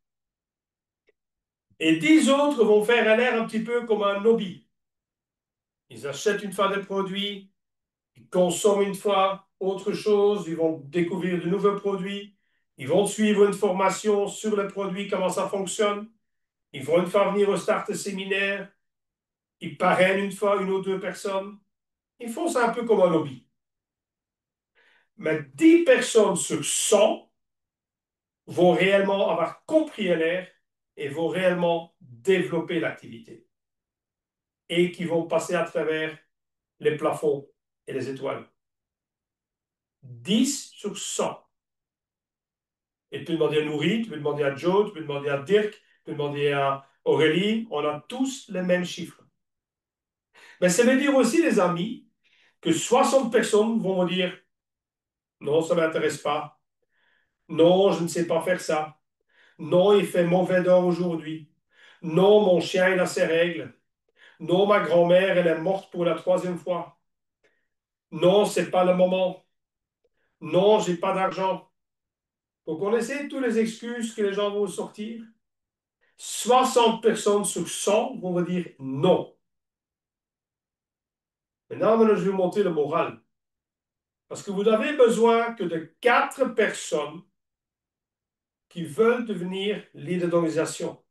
Et 10 autres vont faire un air un petit peu comme un hobby. Ils achètent une fois des produits, ils consomment une fois autre chose, ils vont découvrir de nouveaux produits, ils vont suivre une formation sur les produits, comment ça fonctionne, ils vont une fois venir au start séminaire, ils parrainent une fois une ou deux personnes. Ils font ça un peu comme un hobby. Mais 10 personnes sur 100 vont réellement avoir compris LR et vont réellement développer l'activité. Et qui vont passer à travers les plafonds et les étoiles. 10 sur 100. Et tu peux demander à Nourri, tu peux demander à Joe, tu peux demander à Dirk, tu peux demander à Aurélie. On a tous les mêmes chiffres. Mais ça veut dire aussi, les amis, que 60 personnes vont vous dire non, ça ne m'intéresse pas. Non, je ne sais pas faire ça. Non, il fait mauvais dehors aujourd'hui. Non, mon chien, il a ses règles. Non, ma grand-mère, elle est morte pour la troisième fois. Non, c'est pas le moment. Non, j'ai pas d'argent. Vous connaissez toutes les excuses que les gens vont sortir? 60 personnes sur 100 vont vous dire non. Maintenant, je vais vous montrer le moral. Parce que vous avez besoin que de 4 personnes qui veulent devenir leader d'organisation,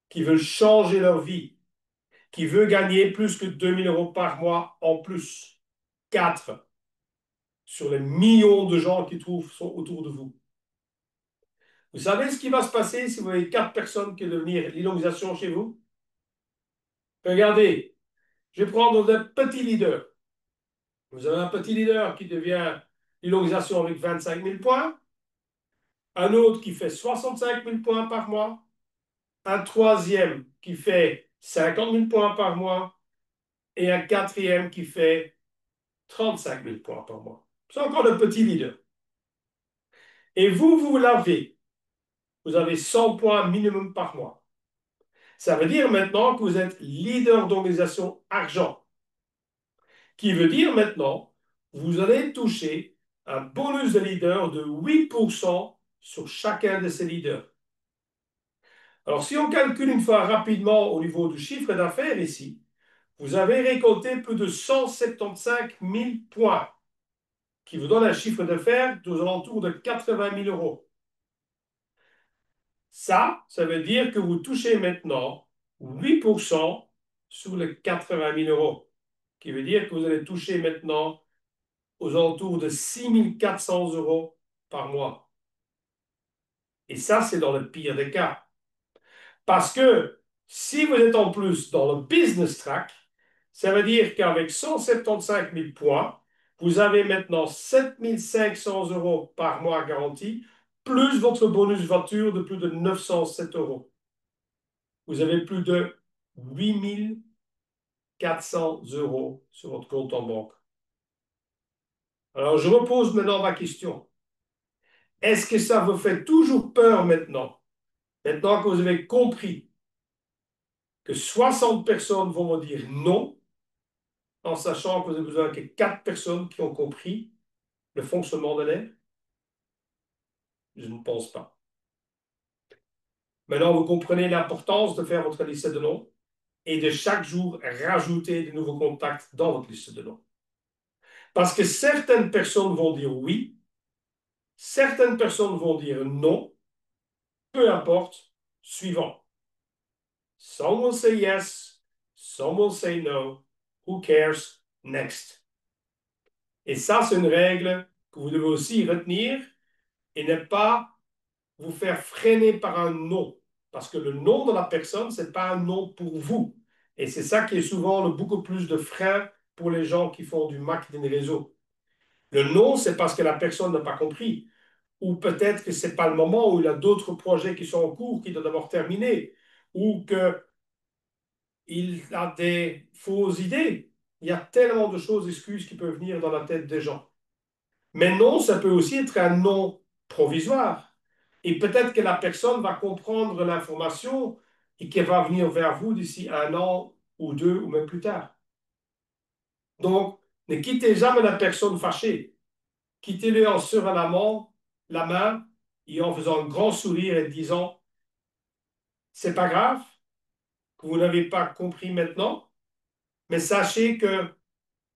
qui veulent changer leur vie, qui veulent gagner plus que 2 000 € par mois en plus. 4 sur les millions de gens qui sont autour de vous. Vous savez ce qui va se passer si vous avez 4 personnes qui veulent devenir l'organisation chez vous? Regardez, je vais prendre des petits leaders. Vous avez un petit leader qui devient l'organisation avec 25 000 points, un autre qui fait 65 000 points par mois, un troisième qui fait 50 000 points par mois et un quatrième qui fait 35 000 points par mois. C'est encore le petit leader. Et vous l'avez. Vous avez 100 points minimum par mois. Ça veut dire maintenant que vous êtes leader d'organisation argent, qui veut dire maintenant vous allez toucher un bonus de leader de 8% sur chacun de ces leaders. Alors, si on calcule une fois rapidement au niveau du chiffre d'affaires ici, vous avez récolté plus de 175 000 points, qui vous donne un chiffre d'affaires aux alentours de 80 000 €. Ça veut dire que vous touchez maintenant 8% sur les 80 000 €, qui veut dire que vous allez toucher maintenant aux alentours de 6 400 € par mois. Et ça, c'est dans le pire des cas. Parce que si vous êtes en plus dans le business track, ça veut dire qu'avec 175 000 points, vous avez maintenant 7 500 € par mois garantis, plus votre bonus voiture de plus de 907 €. Vous avez plus de 8 400 € sur votre compte en banque. Alors, je repose maintenant ma question. Est-ce que ça vous fait toujours peur maintenant, maintenant que vous avez compris que 60 personnes vont vous dire non, en sachant que vous avez besoin que 4 personnes qui ont compris le fonctionnement de l'air? Je ne pense pas. Maintenant, vous comprenez l'importance de faire votre liste de noms et de chaque jour rajouter de nouveaux contacts dans votre liste de noms. Parce que certaines personnes vont dire oui, certaines personnes vont dire non, peu importe, suivant. Some will say yes, some will say no. Who cares? Next. Et ça, c'est une règle que vous devez aussi retenir et ne pas vous faire freiner par un non. Parce que le nom de la personne, ce n'est pas un nom pour vous. Et c'est ça qui est souvent beaucoup plus de frein pour les gens qui font du marketing réseau. Le non, c'est parce que la personne n'a pas compris. Ou peut-être que ce n'est pas le moment où il y a d'autres projets qui sont en cours, qui doivent d'abord terminer. Ou qu'il a des fausses idées. Il y a tellement de choses, excuses qui peuvent venir dans la tête des gens. Mais non, ça peut aussi être un non provisoire. Et peut-être que la personne va comprendre l'information et qu'elle va venir vers vous d'ici 1 an ou 2 ou même plus tard. Donc, ne quittez jamais la personne fâchée. Quittez-le en serrant la main et en faisant un grand sourire et disant, c'est pas grave que vous n'avez pas compris maintenant, mais sachez que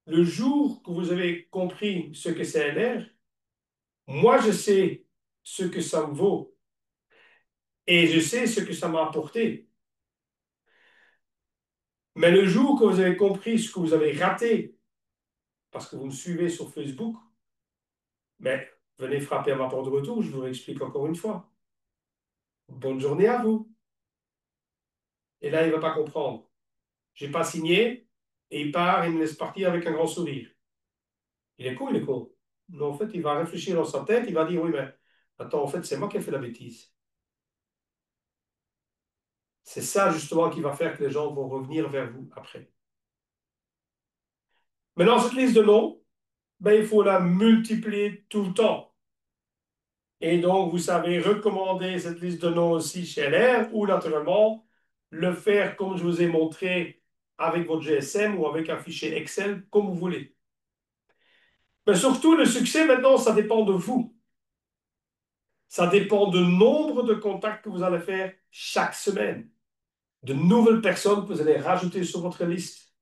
le jour que vous avez compris ce que c'est LR, moi je sais ce que ça me vaut. Et je sais ce que ça m'a apporté. Mais le jour que vous avez compris ce que vous avez raté, parce que vous me suivez sur Facebook, mais venez frapper à ma porte de retour, je vous l'explique encore une fois. Bonne journée à vous. Et là, il ne va pas comprendre. Je n'ai pas signé, et il part, il me laisse partir avec un grand sourire. Il est con, il est con. Mais en fait, il va réfléchir dans sa tête, il va dire, oui, mais attends, en fait, c'est moi qui ai fait la bêtise. C'est ça, justement, qui va faire que les gens vont revenir vers vous après. Maintenant, cette liste de noms, ben, il faut la multiplier tout le temps. Et donc, vous savez recommander cette liste de noms aussi chez LR ou naturellement le faire comme je vous ai montré avec votre GSM ou avec un fichier Excel, comme vous voulez. Mais surtout, le succès maintenant, ça dépend de vous. Ça dépend du nombre de contacts que vous allez faire chaque semaine, de nouvelles personnes que vous allez rajouter sur votre liste.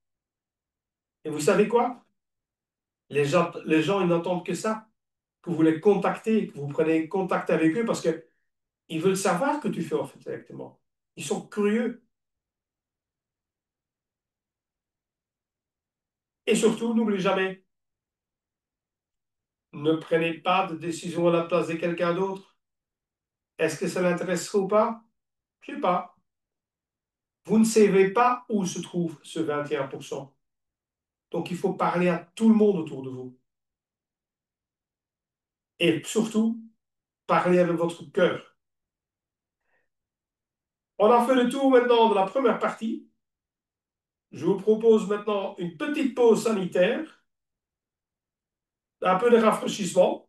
Et vous savez quoi? Les gens, ils n'entendent que ça, que vous les contactez, que vous prenez contact avec eux parce que ils veulent savoir ce que tu fais en fait exactement. Ils sont curieux. Et surtout, n'oubliez jamais, ne prenez pas de décision à la place de quelqu'un d'autre. Est-ce que ça l'intéressera ou pas? Je ne sais pas. Vous ne savez pas où se trouve ce 21%. Donc, il faut parler à tout le monde autour de vous. Et surtout, parler avec votre cœur. On a fait le tour maintenant de la première partie. Je vous propose maintenant une petite pause sanitaire, un peu de rafraîchissement,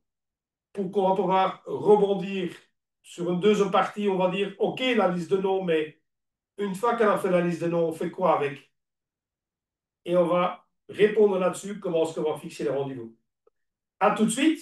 pour qu'on va pouvoir rebondir sur une deuxième partie. On va dire, OK, la liste de noms, mais une fois qu'on a fait la liste de noms, on fait quoi avec? Et on va répondre là-dessus, comment est-ce qu'on va fixer les rendez-vous. À tout de suite.